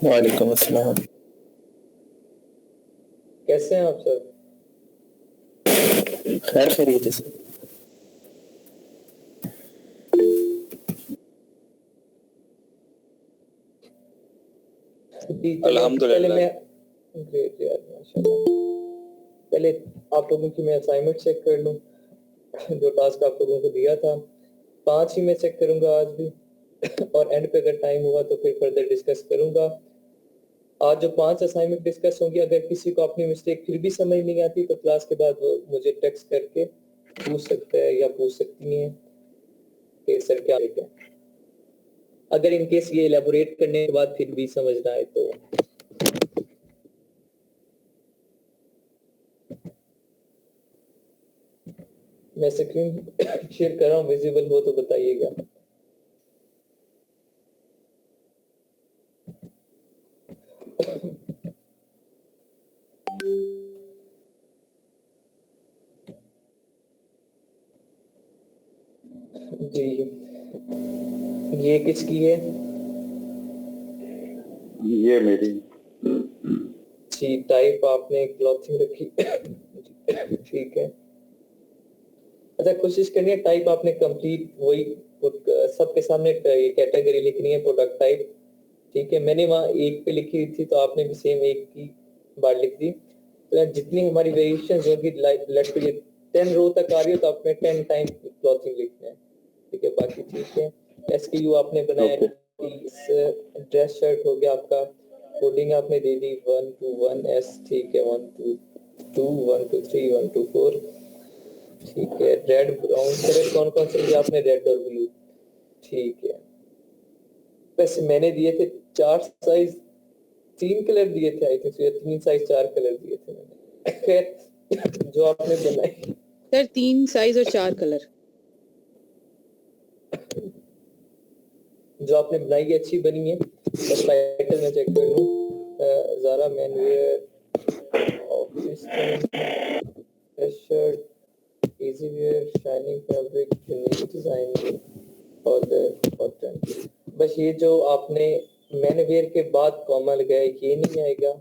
वालेकुम अस्सलाम। कैसे हैं आप सब? खैर खैरियत से। जी चले पहले अल्हम्दुलिल्लाह। मैं ग्रेट यार माशाल्लाह। पहले आप लोगों की मैं असाइनमेंट चेक कर लूं जो टास्क आप लोगों को दिया था। 5 ही मैं चेक करूंगा आज भी और एंड पे अगर टाइम हुआ तो फिर फर्दर डिस्कस करूंगा। आज जो 5 असाइनमेंट डिस्कस होंगी, अगर किसी को अपनी मिस्टेक फिर भी समझ नहीं आती तो क्लास के बाद वो मुझे टेक्स्ट करके पूछ सकता है या पूछ सकती हैं कि सर क्या है। अगर इन केस ये एलेबोरेट करने के बाद फिर भी समझ ना आए तो मैं स्क्रीन शेयर कर रहा हूँ, विजिबल हो तो बताइएगा। जी ये किसकी है? ये मेरी। जी टाइप आपने क्लॉथिंग रखी ठीक है। अच्छा कोशिश करनी है टाइप आपने कंप्लीट वही सबके सामने ये कैटेगरी लिखनी है प्रोडक्ट टाइप। ठीक है, मैंने वहाँ एक पे लिखी हुई थी तो आपने भी सेम एक की बार लिख दी। तो जितनी हमारी वेरिएशन होगी लेट पे 10 रो तक आ रही हो तो आपने 10 टाइम क्लॉथिंग लिखना है। ठीक है, बाकी ठीक है। एसक्यू आपने बनाया ओके। ड्रेस शर्ट हो गया आपका। कोडिंग आपने दे दी 1 to 1 एस। ठीक है, 1 to 2 1 to 3 1 to 4। ठीक है, रेड ब्राउन कलर कौन कौन से दिए आपने? रेड और ब्लू। ठीक है, वैसे मैंने दिए थे 4 साइज 3 कलर दिए थे आई थिंक। 3 साइज 4 कलर दिए थे मैंने। खैर जो आपने बनाई सर 3 साइज और 4 कलर जो आपने बनाई है अच्छी बनी है। बस टाइटल में चेक कर लूं। Zara men wear office shirt easy wear shining fabric unique design और कॉटन। बस ये जो आपने मैन वेयर के बाद कॉमा लगाया ये नहीं आएगा।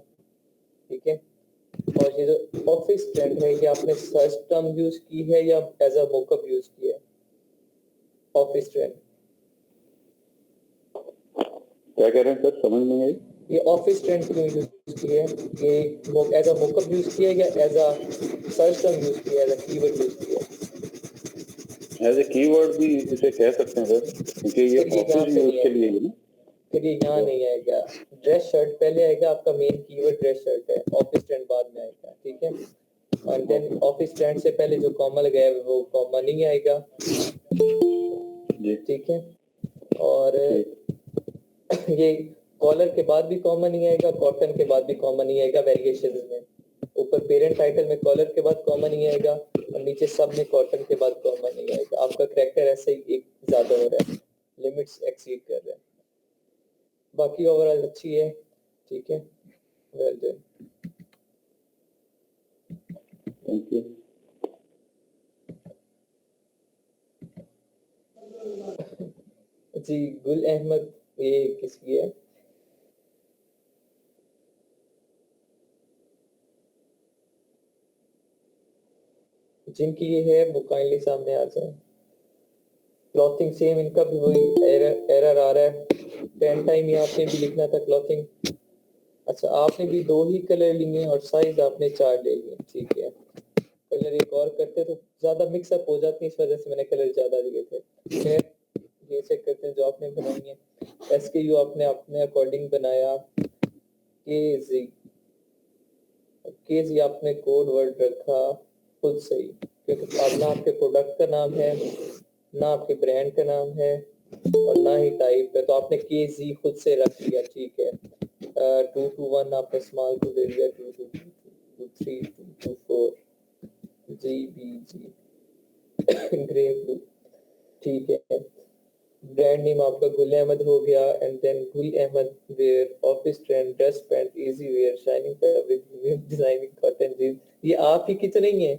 ठीक है, और ये जो ऑफिस ट्रेंड है ये आपने सर्च टर्म यूज की है या एज अ मोकअप यूज किया है? ऑफिस ट्रेंड क्या कह रहे हैं सर, समझ नहीं आई। ये ऑफिस ट्रेंड क्यों यूज किया है? ये एज अ मोकअप यूज किया है या as a search term use किया है, एज अ कीवर्ड यूज किया है? एज ए कीवर्ड भी इसे कह सकते हैं सर, क्योंकि ये फिर ये यहाँ ऑफिस पे यूज नहीं के आएगा। लिए है ना। फिर ये यहाँ नहीं आएगा। ड्रेस शर्ट पहले आएगा, आपका मेन कीवर्ड ड्रेस शर्ट है। ऑफिस ट्रेंड बाद में आएगा। ठीक है, और देन ऑफिस ट्रेंड से पहले जो कॉमा लगाया है वो कॉमा नहीं आएगा। जी ठीक है, और ठीक। ये कॉलर के बाद भी कॉमा नहीं आएगा, कॉटन के बाद भी कॉमा नहीं आएगा। वेरिएशन में ऊपर पेरेंट टाइटल में कॉलर के बाद कॉमा नहीं आएगा और नीचे सब में कॉटन के बाद कॉमा नहीं आएगा। आपका करैक्टर ऐसे ही एक ज्यादा हो रहा है, लिमिट्स एक्सीड कर रहा है। बाकी ओवरऑल अच्छी है। ठीक है, वेल डन। Thank you. जी गुल अहमद ये किसकी है? जिनकी ये है वो काइंडली सामने आ जाए। क्लॉथिंग सेम इनका भी वही एरर आ रहा है। 10 टाइम ही आपने भी लिखना था क्लॉथिंग। अच्छा आपने भी 2 ही कलर लिए और साइज आपने 4 ले लिए। ठीक है, कलर एक और करते तो ज्यादा मिक्स अप हो जाती, इस वजह से मैंने कलर ज्यादा दिए थे। खैर ये चेक करते हैं जो आपने बनाई है। एसकेयू आपने अपने अकॉर्डिंग बनाया। केजी केजी आपने कोड वर्ड रखा खुद सही, क्योंकि अब ना आपके प्रोडक्ट का नाम है ना आपके ब्रांड का नाम है और ना ही टाइप है, तो आपने केजी खुद से रख लिया। ठीक है, 2 to 1 आपने स्मॉल को दे दिया, 2 to 3 2 to 4 G B G grey blue. ठीक है, ब्रांड नेम आपका गुल अहमद हो गया and then Gul Ahmed wear office trend dress pant easy wear shining fabric designing cotton jeans. ये आप ही की तो नहीं है?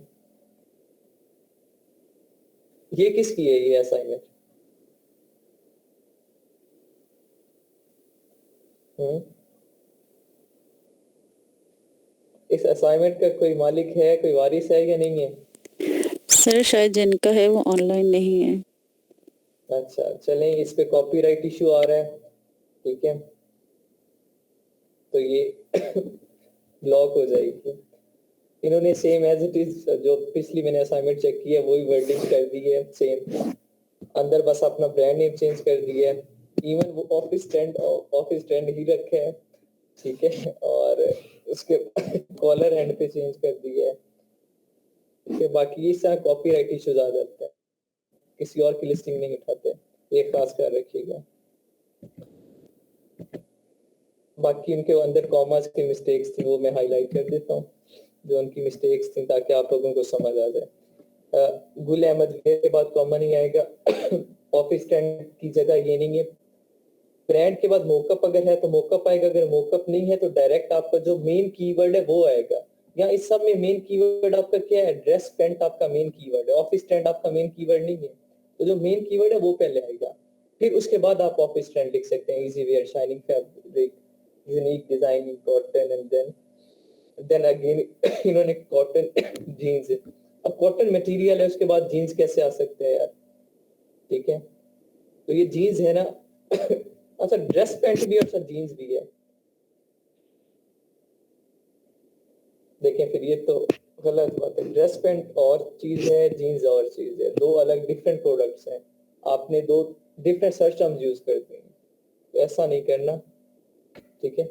ये किसकी है ये असाइनमेंट? इस असाइनमेंट का कोई मालिक है, कोई वारिस है या नहीं है? सर शायद जिनका है वो ऑनलाइन नहीं है। अच्छा चलें, इस पे कॉपीराइट इशू आ रहा है, ठीक है, तो ये ब्लॉक हो जाएगी। इन्होंने सेम एज इट इज जो पिछली मैंने असाइनमेंट चेक की है वही वर्डिंग कर दी है सेम, अंदर बस अपना ब्रांड नेम चेंज कर दिया है, इवन वो ऑफिस ट्रेंड ही रखे है, ठीक है, और उसके कॉलर एंड पे चेंज कर दिया है, ठीक है। बाकी इस तरह कॉपीराइट इश्यूज आ जाते हैं, किसी और की लिस्टिंग नहीं उठाते, ये खास ख्याल रखिएगा। बाकी उनके अंदर कॉमास की मिस्टेक्स थी वो मैं हाईलाइट कर देता हूँ, जो उनकी मिस्टेक्स थी, ताकि आप लोगों को समझ आ जाए। गुल अहमद के बाद कॉमा नहीं आएगा। ऑफिस ट्रेंड की जगह ये नहीं है। ब्रांड के बाद मोकअप अगर है तो मोकअप आएगा, अगर मोकअप नहीं है तो डायरेक्ट आपका जो मेन कीवर्ड है वो आएगा। या इस सब में मेन कीवर्ड आपका क्या है? ड्रेस पैंट आपका मेन कीवर्ड है, ऑफिस ट्रेंड आपका मेन कीवर्ड नहीं है, तो जो मेन कीवर्ड है वो पहले आएगा, फिर उसके बाद आप ऑफिस ट्रेंड लिख सकते हैं, easy wear, shining fabric, unique design, cotton, and then again इन्होंने कॉटन जीन्स, अब कॉटन मटेरियल है उसके बाद जीन्स कैसे आ सकते हैं यार, ठीक है, तो ये जीन्स है ना। अच्छा ड्रेस पैंट भी और सर जीन्स भी है, देखें फिर ये तो गलत बात है, ड्रेस पैंट और चीज है, जीन्स और चीज है, दो अलग डिफरेंट प्रोडक्ट्स हैं, आपने दो डिफरेंट सर्च टर्म्स यूज करते हैं, तो ऐसा नहीं करना, ठीक है।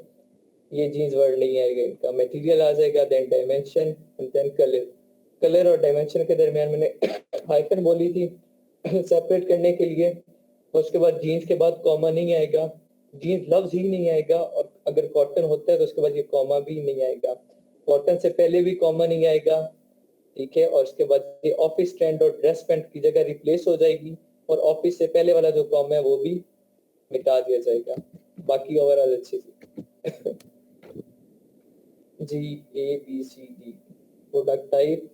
ये जीन्स वर्ड नहीं आएगा, इनका मटेरियल आ जाएगा, then dimension and then colour. Colour और डायमेंशन के दरमियान मैंने हाइफन बोली थी सेपरेट करने के लिए, और उसके बाद जीन्स के बाद कॉमा नहीं आएगा, जीन्स लफ्ज ही नहीं आएगा, और अगर कॉटन होता है तो उसके बाद ये कॉमा भी नहीं आएगा, कॉटन से पहले भी कॉमा नहीं आएगा, ठीक है, और उसके बाद ये ऑफिस ट्रेंड और ड्रेस पैंट की जगह रिप्लेस हो जाएगी, और ऑफिस से पहले वाला जो कॉमा है वो भी मिटा दिया जाएगा। बाकी ओवरऑल अच्छी थी। GABCD product type,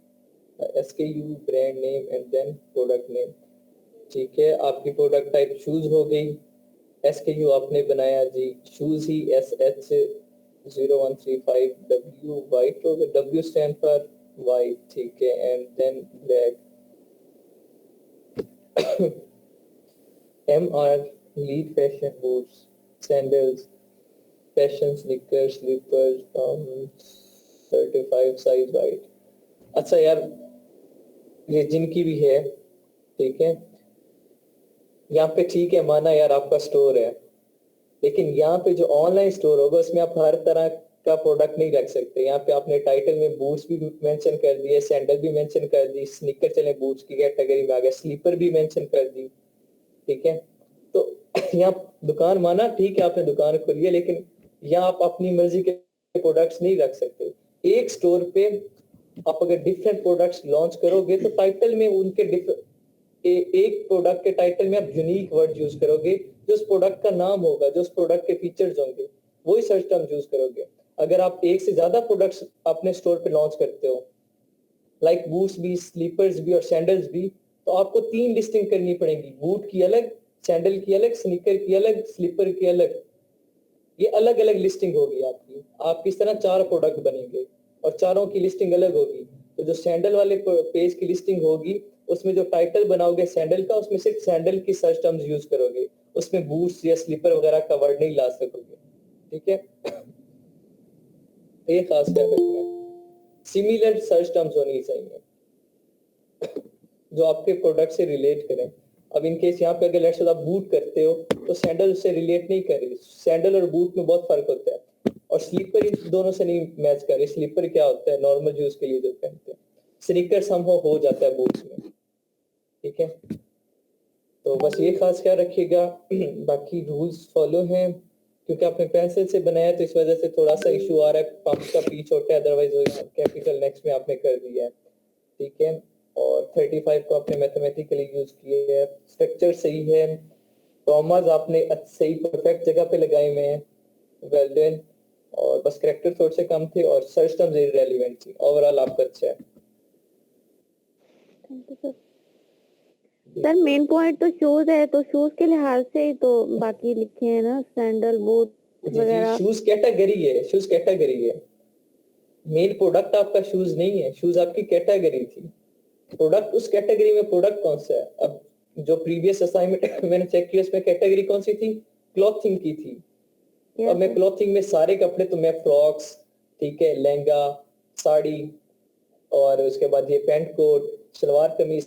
SKU, brand name and then product name, ठीक है। आपकी प्रोडक्ट टाइप शूज हो गई, SKU आपने बनाया जी शूज ही, SH0135W, वाइट हो गया, W स्टैंड पर वाइट, ठीक है, and then black. MR lead fashion boots, sandals, fashion sneakers, slippers, 35 size white. अच्छा यार ये जिनकी भी है, ठीक है, यहाँ पे ठीक है माना यार आपका स्टोर है, लेकिन यहाँ पे जो ऑनलाइन स्टोर होगा उसमें आप हर तरह का प्रोडक्ट नहीं रख सकते। यहाँ पे आपने टाइटल में बूट्स भी मेंशन कर दिए, सैंडल भी मेंशन कर दी, स्नीकर चले बूट्स की कैटेगरी में आ गया, स्लीपर भी मेंशन कर दी, ठीक है। तो यहाँ दुकान माना ठीक है आपने दुकान खोली है, लेकिन यहाँ आप अपनी मर्जी के प्रोडक्ट्स नहीं रख सकते। एक स्टोर पे आप अगर डिफरेंट प्रोडक्ट्स लॉन्च करोगे तो टाइटल में उनके एक प्रोडक्ट के टाइटल में आप यूनिक वर्ड यूज करोगे, जो उस प्रोडक्ट का नाम होगा, जो उस प्रोडक्ट के फीचर्स होंगे, वही सर्च टर्म यूज करोगे। अगर आप एक से ज्यादा प्रोडक्ट्स अपने स्टोर पे लॉन्च करते हो, लाइक बूट्स भी, स्लीपर्स भी और सैंडल्स भी, तो आपको 3 लिस्टिंग करनी पड़ेगी, बूट की अलग, सैंडल की अलग, स्नीकर की अलग, स्लीपर की अलग, ये अलग अलग लिस्टिंग होगी आपकी। आप किस तरह 4 प्रोडक्ट बनेंगे और चारों की लिस्टिंग अलग होगी। तो जो सैंडल वाले पेज की लिस्टिंग होगी उसमें जो टाइटल बनाओगे सैंडल का, उसमें सिर्फ सैंडल की सर्च टर्म्स यूज करोगे, उसमें बूट्स या स्लीपर वगैरह का वर्ड नहीं ला सकोगे, ठीक है। ये खास ख्याल रखना है। सिमिलर सर्च टर्म्स होनी चाहिए जो आपके प्रोडक्ट से रिलेट करें। अब इन केस यहाँ पे अगर लेट्स आप बूट करते हो तो सैंडल से रिलेट नहीं कर रही, सैंडल और बूट में बहुत फर्क होता है, और स्लीपर इन दोनों से नहीं मैच कर रही। स्लीपर क्या होता है? नॉर्मल यूज के लिए जो पहनते हैं। स्नीकर संभव हो जाता है बूट्स में, ठीक है। तो बस ये खास ख्याल रखिएगा। बाकी रूल्स फॉलो हैं, क्योंकि आपने पेंसिल से बनाया तो इस वजह से थोड़ा सा इशू आ रहा है, पंप का पी छोटा है, अदरवाइज कैपिटल नेक्स्ट में आपने कर दिया है, ठीक है। और 35 को आपने मैथमेटिकली यूज किए है, स्ट्रक्चर सही है, कॉमास आपने सही परफेक्ट जगह पे लगाए हुए हैं, वेल डन। और बस करेक्टर थोड़े से कम थे और सर्च टर्म्स इररिलेवेंट थी। ओवरऑल आपका अच्छा है। Thank you sir. Sir main point तो शूज है, तो शूज के लिहाज से ही तो बाकी लिखे हैं ना, सैंडल, बूट जी जी, वगैरह। शूज कैटेगरी है, शूज कैटेगरी है। मेन प्रोडक्ट आपका शूज नहीं है, शूज आपकी कैटेगरी थी। प्रोडक्ट उस कैटेगरी में प्रोडक्ट कौन सा है? अब जो प्रीवियस असाइनमेंट मैंने चेक किया उसमें कैटेगरी कौन सी थी? क्लॉथिंग की थी। Yes, और मैं sir. क्लॉथिंग में सारे कपड़े तो मैं फ्रॉक्स, ठीक है, लहंगा, साड़ी और उसके बाद ये पैंट कोट, सलवार कमीज,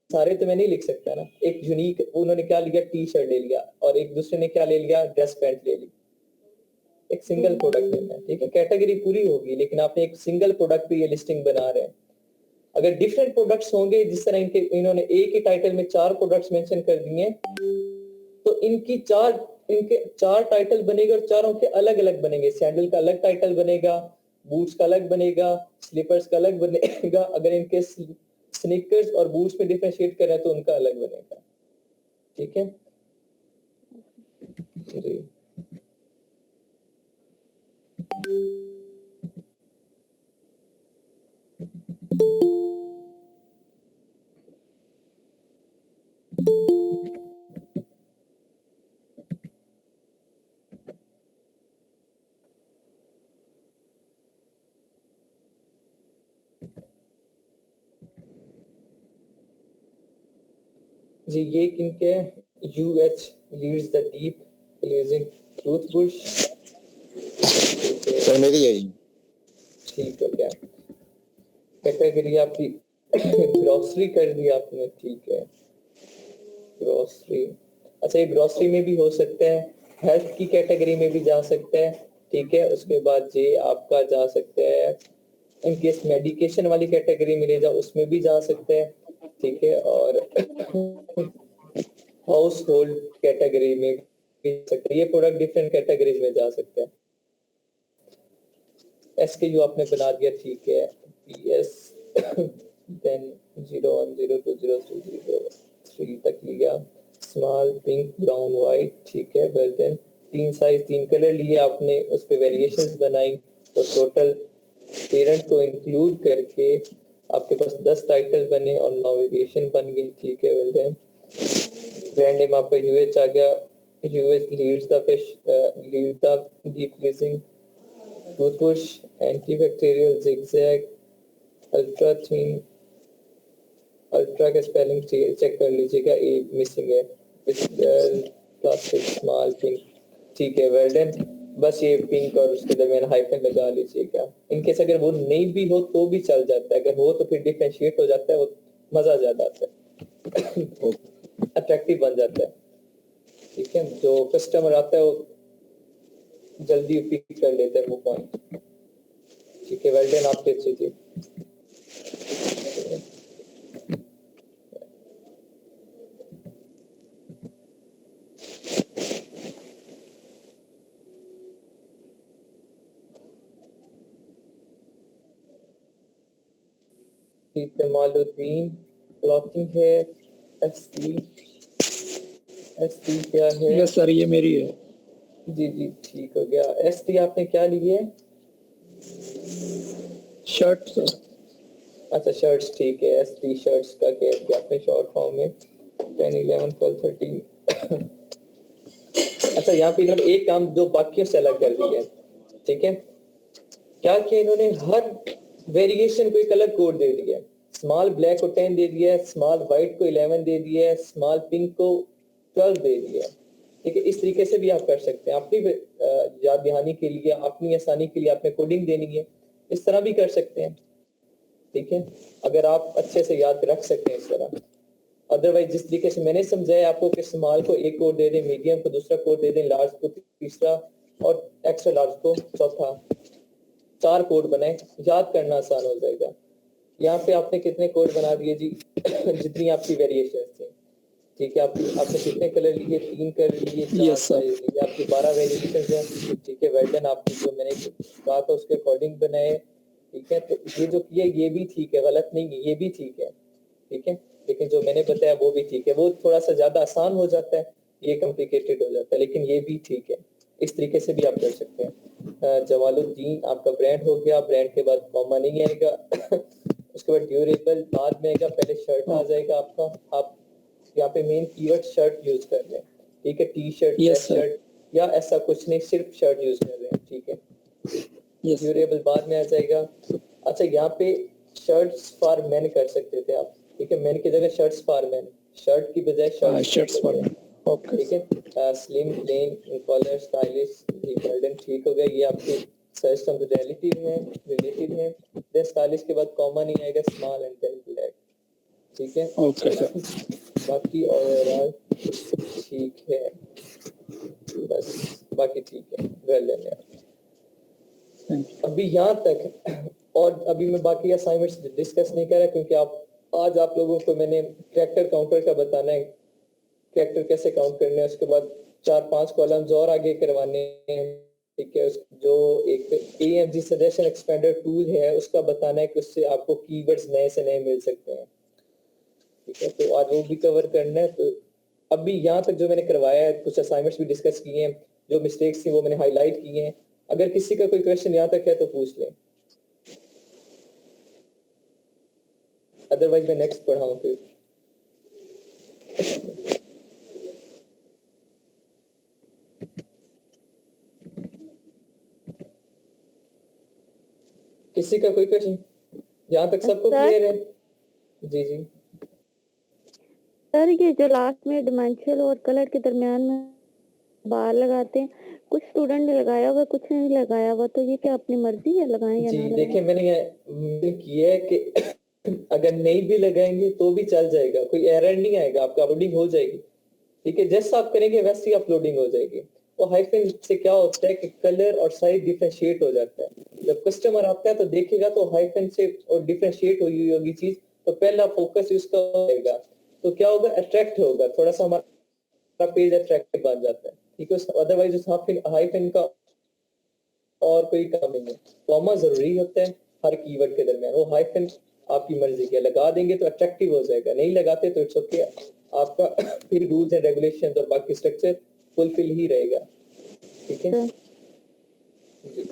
सारे तो मैं नहीं लिख सकता ना। एक यूनिक उन्होंने क्या लिया, टी शर्ट ले लिया, और एक दूसरे ने क्या ले लिया, ड्रेस पैंट ले ली। एक सिंगल प्रोडक्ट लेना है, ठीक है, कैटेगरी पूरी होगी, लेकिन आपने एक सिंगल प्रोडक्ट पे ये लिस्टिंग बना रहे हैं। अगर डिफरेंट प्रोडक्ट्स होंगे, जिस तरह इनके इन्होंने एक ही टाइटल में 4 प्रोडक्ट्स मेंशन कर दिए, तो इनके चार टाइटल बनेगा और चारों के अलग अलग बनेंगे। सैंडल का अलग टाइटल बनेगा, बूट्स का अलग बनेगा, स्लीपर्स का अलग बनेगा। अगर इनके स्नीकर्स और बूट्स में डिफरेंशिएट करें तो उनका अलग बनेगा। ठीक है जी। जी ये किनके UH leads the deep glazing truth Bush. Sir मेरी है ये। ठीक हो गया। कैटेगरी आपकी ग्रोसरी कर दी आपने, ठीक है, ग्रोसरी। अच्छा, ये ग्रोसरी में भी हो सकता है, हेल्थ की कैटेगरी में भी जा सकता है, ठीक है। उसके बाद ये आपका जा सकता है इन केस मेडिकेशन वाली कैटेगरी में ले जाओ, उसमें भी जा सकते हैं, ठीक है। और हाउस होल्ड कैटेगरी में भी जा सकते हैं। ये प्रोडक्ट डिफरेंट कैटेगरीज में जा सकते हैं। SKU आपने बना दिया, ठीक है, PS देन 01020303 तक लिया, स्मॉल, पिंक, ब्राउन, व्हाइट, ठीक है। वेल देन 3 साइज 3 कलर लिए आपने, उस पे वेरिएशंस बनाई, तो टोटल पेरेंट को इंक्लूड करके आपके पास 10 टाइटल बने और 9 वेरिएशन बन गई, ठीक है। वेल देन ब्रांड नेम आपका UH आ गया, UH leads the deep cleansing toothbrush, antibacterial, zigzag, ultra thin. Ultra का स्पेलिंग चेक कर लीजिएगा, ए मिसिंग है, प्लास्टिक, स्मॉल, पिंक, ठीक है। Well done. बस ये पिंक और उसके दरमियान हाइफन लगा लीजिएगा। इनकेस अगर वो नहीं भी हो तो भी चल जाता है, अगर हो तो फिर डिफरेंशिएट हो जाता है, वो मजा ज्यादा आता है, अट्रैक्टिव बन जाता है, ठीक है। जो कस्टमर आता है वो जल्दी पिक कर लेते हैं वो पॉइंट, ठीक है। वेल डन आपके अच्छे जी। मालुद्दीन क्लॉथिंग है, ST क्या है? यस सर ये मेरी है। जी जी ठीक हो गया। ST आपने क्या ली है? Shirt sir. अच्छा शर्ट्स, ठीक है। ST शर्ट्स का क्या किया आपने शॉर्ट फॉर्म में? 10, 11, 12, 13। अच्छा यहाँ पे इन्होंने एक काम जो बाकियों से अलग कर दिया है, ठीक है। क्या किया इन्होंने, हर वेरिएशन को एक अलग कोड दे दिया है। स्मॉल ब्लैक को 10 दे दिया है, स्मॉल व्हाइट को 11 दे दिया है, स्मॉल पिंक को 12 दे दिया है, ठीक है। इस तरीके से भी आप कर सकते हैं। अपनी याद दहानी के लिए, अपनी आसानी के लिए आपने कोडिंग देनी है, इस तरह भी कर सकते हैं, ठीक है, अगर आप अच्छे से याद रख सकते हैं इस तरह। अदरवाइज जिस तरीके से मैंने समझाया आपको कि स्मॉल को एक कोड दे दें, मीडियम को दूसरा कोड दे दें, लार्ज को तीसरा और एक्स्ट्रा लार्ज को चौथा, 4 कोड बनाए, याद करना आसान हो जाएगा। यहाँ पे आपने कितने कोड बना दिए जी? जितनी आपकी वेरिएशन थी, ठीक है। आपने कितने कलर लिए? 3 कलर लिए, 4 साइज लिए, आपकी 12 वेरिएशन है, ठीक है। Well done. आपने जो मैंने कहा था उसके अकॉर्डिंग बनाए, ठीक है। तो ये जो किया ये भी ठीक है, गलत नहीं है, ये भी ठीक है, ठीक है। लेकिन जो मैंने बताया वो भी ठीक है, वो थोड़ा सा ज्यादा आसान हो जाता है, ये कॉम्प्लिकेटेड हो जाता है, लेकिन ये भी ठीक है। इस तरीके से भी आप कर सकते हैं। जमालुद्दीन आपका ब्रांड हो गया, ब्रांड के बाद कॉमा नहीं आएगा। उसके बाद ड्यूरेबल बाद में आएगा, पहले शर्ट आ जाएगा आपका। आप यहाँ पे मेन कीवर्ड शर्ट यूज कर रहे हैं, ठीक है। टी शर्ट, शर्ट या ऐसा कुछ नहीं, सिर्फ शर्ट यूज कर रहे हैं, ठीक है। यस ड्यूरेबल बाद में आ जाएगा। अच्छा, यहाँ पे शर्ट्स फॉर मेन कर सकते थे आप, ठीक है, मेन की जगह शर्ट्स फॉर मेन, शर्ट की बजाय शर्ट्स फॉर मैन। ओके ठीक है। Slim plain collar stylish modern, ठीक हो गया, ये आपके सिस्टम रिलेटिव है। देन स्टाइलिश के बाद कॉमन ही आएगा, स्मॉल एंड देन ब्लैक, ठीक है। Okay sir. बाकी ओवरऑल ठीक है, बस बाकी ठीक है, वेल डन यार। थैंक अभी यहाँ तक, और अभी मैं बाकी असाइनमेंट्स डिस्कस नहीं कर रहा क्योंकि आज आप लोगों को मैंने कैरेक्टर काउंटर का बताना है, कैरेक्टर कैसे काउंट करने हैं, उसके बाद 4-5 कॉलम्स और आगे करवाने हैं, ठीक है। जो एक AMG सजेशन एक्सपेंडर टूल है उसका बताना है कि उससे आपको कीवर्ड्स नए से नए मिल सकते हैं, ठीक है। तो आज वो भी कवर करना है। तो अभी यहाँ तक जो मैंने करवाया है, कुछ असाइनमेंट्स भी डिस्कस किए हैं, जो मिस्टेक्स थी वो मैंने हाईलाइट किए हैं। अगर किसी का कोई क्वेश्चन यहाँ तक है तो पूछ लें, अदरवाइज मैं नेक्स्ट पढ़ाऊँ फिर। किसी का कोई क्वेश्चन यहाँ तक सबको सर? क्लियर है? जी जी सर ये जो लास्ट में डिमेंशियल और कलर के दरमियान में बार लगाते हैं, कुछ स्टूडेंट ने लगाया हुआ, कुछ ने नहीं लगाया हुआ, तो ये क्या अपनी मर्जी है लगाएं या जी, ना लगाएं? देखिए मैंने ये किया है कि अगर नहीं भी लगाएंगे तो भी चल जाएगा, कोई एरर नहीं आएगा, आपका अपलोडिंग हो जाएगी, ठीक है। जैसा आप करेंगे वैसे ही अपलोडिंग हो जाएगी। तो हाइफन से क्या होता है कि कलर और साइज डिफरेंशिएट हो जाता है। जब कस्टमर आता है तो देखेगा तो हाइफन से और डिफरेंशिएट हुई होगी चीज, तो पहला फोकस उसका होगा, तो क्या होगा, अट्रैक्ट होगा, थोड़ा सा हमारा पेज अट्रैक्टिव बन जाता है, ठीक है। अदरवाइज उस हाइफन का और कोई काम नहीं है। कॉमा जरूरी होता है हर कीवर्ड के दरमियान, वो हाइफन आपकी मर्जी के लगा देंगे तो अट्रैक्टिव हो जाएगा, नहीं लगाते तो इट्स ओके, आपका फिर रूल्स एंड रेगुलेशंस और बाकी स्ट्रक्चर फुलफिल ही रहेगा, ठीक है। जी।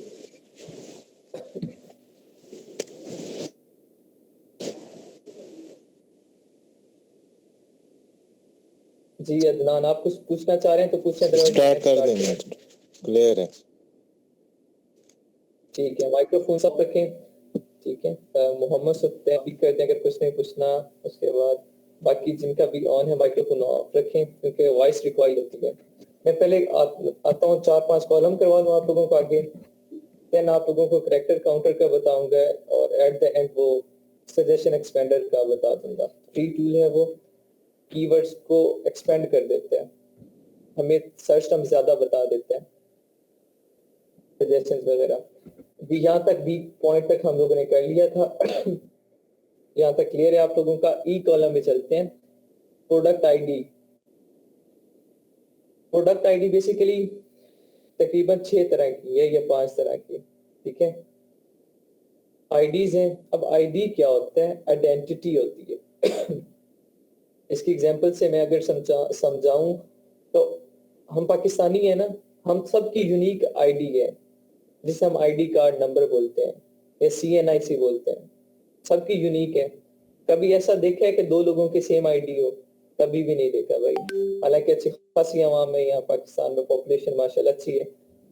जी अदनान, आप कुछ पूछना चाह रहे हैं तो पूछें, स्टार्ट कर देंगे, क्लियर है। ठीक है, माइक्रोफोन सब रखें, ठीक है। मोहम्मद सुफ्ते भी कर दें अगर कुछ नहीं पूछना। उसके बाद बाकी जिनका भी ऑन है माइक्रोफोन ऑफ रखें क्योंकि वॉइस रिकॉर्ड होती है। मैं पहले आता हूँ, 4-5 कॉलम करवा दूँ आप लोगों को आगे, देन आप लोगों को कैरेक्टर काउंटर का बताऊंगा और एट द एंड वो सजेशन एक्सपेंडर का बता दूंगा। फ्री टूल है, वो कीवर्ड्स को एक्सपेंड कर देते हैं, हमें सर्च टर्म ज्यादा बता देते हैं, सजेशंस वगैरह भी। यहाँ तक भी पॉइंट तक हम लोगों ने कर लिया था। यहाँ तक क्लियर है आप लोगों का? ई कॉलम में चलते हैं। Product ID, product ID basically तकरीबन 6 तरह की है या 5 तरह की, ठीक है। आईडीज हैं। अब आईडी क्या होता है? आइडेंटिटी होती है। इसकी एग्जांपल से मैं अगर समझाऊं तो हम पाकिस्तानी है ना, हम सबकी यूनिक आईडी है जिसे हम आईडी कार्ड नंबर बोलते हैं या CNIC बोलते हैं, सबकी यूनिक है। कभी ऐसा देखा है कि 2 लोगों की सेम आईडी हो? कभी भी नहीं देखा भाई। हालांकि अच्छी खासी आवाम है यहाँ पाकिस्तान में, पॉपुलेशन माशाल्लाह अच्छी है,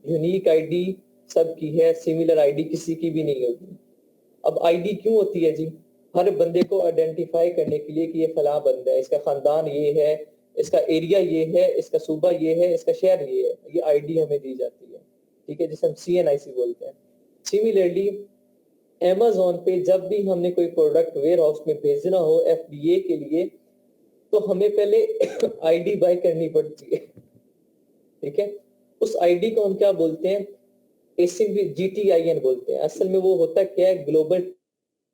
यूनिक आईडी सबकी है, सिमिलर आईडी किसी की भी नहीं होगी। अब आईडी क्यों होती है जी? हर बंदे को आइडेंटिफाई करने के लिए कि ये फलां बंदा है, इसका खानदान ये है, इसका एरिया ये है, इसका सूबा ये है, इसका शहर ये है, ये आईडी हमें दी जाती है, ठीक है, जिसे हम CNIC बोलते हैं। सिमिलरली Amazon पे जब भी हमने कोई प्रोडक्ट वेयर हाउस में भेजना हो FBA के लिए, तो हमें पहले आईडी बाय करनी पड़ती है, ठीक है। उस आईडी को हम क्या बोलते हैं? GTIN बोलते हैं। असल में वो होता क्या है? ग्लोबल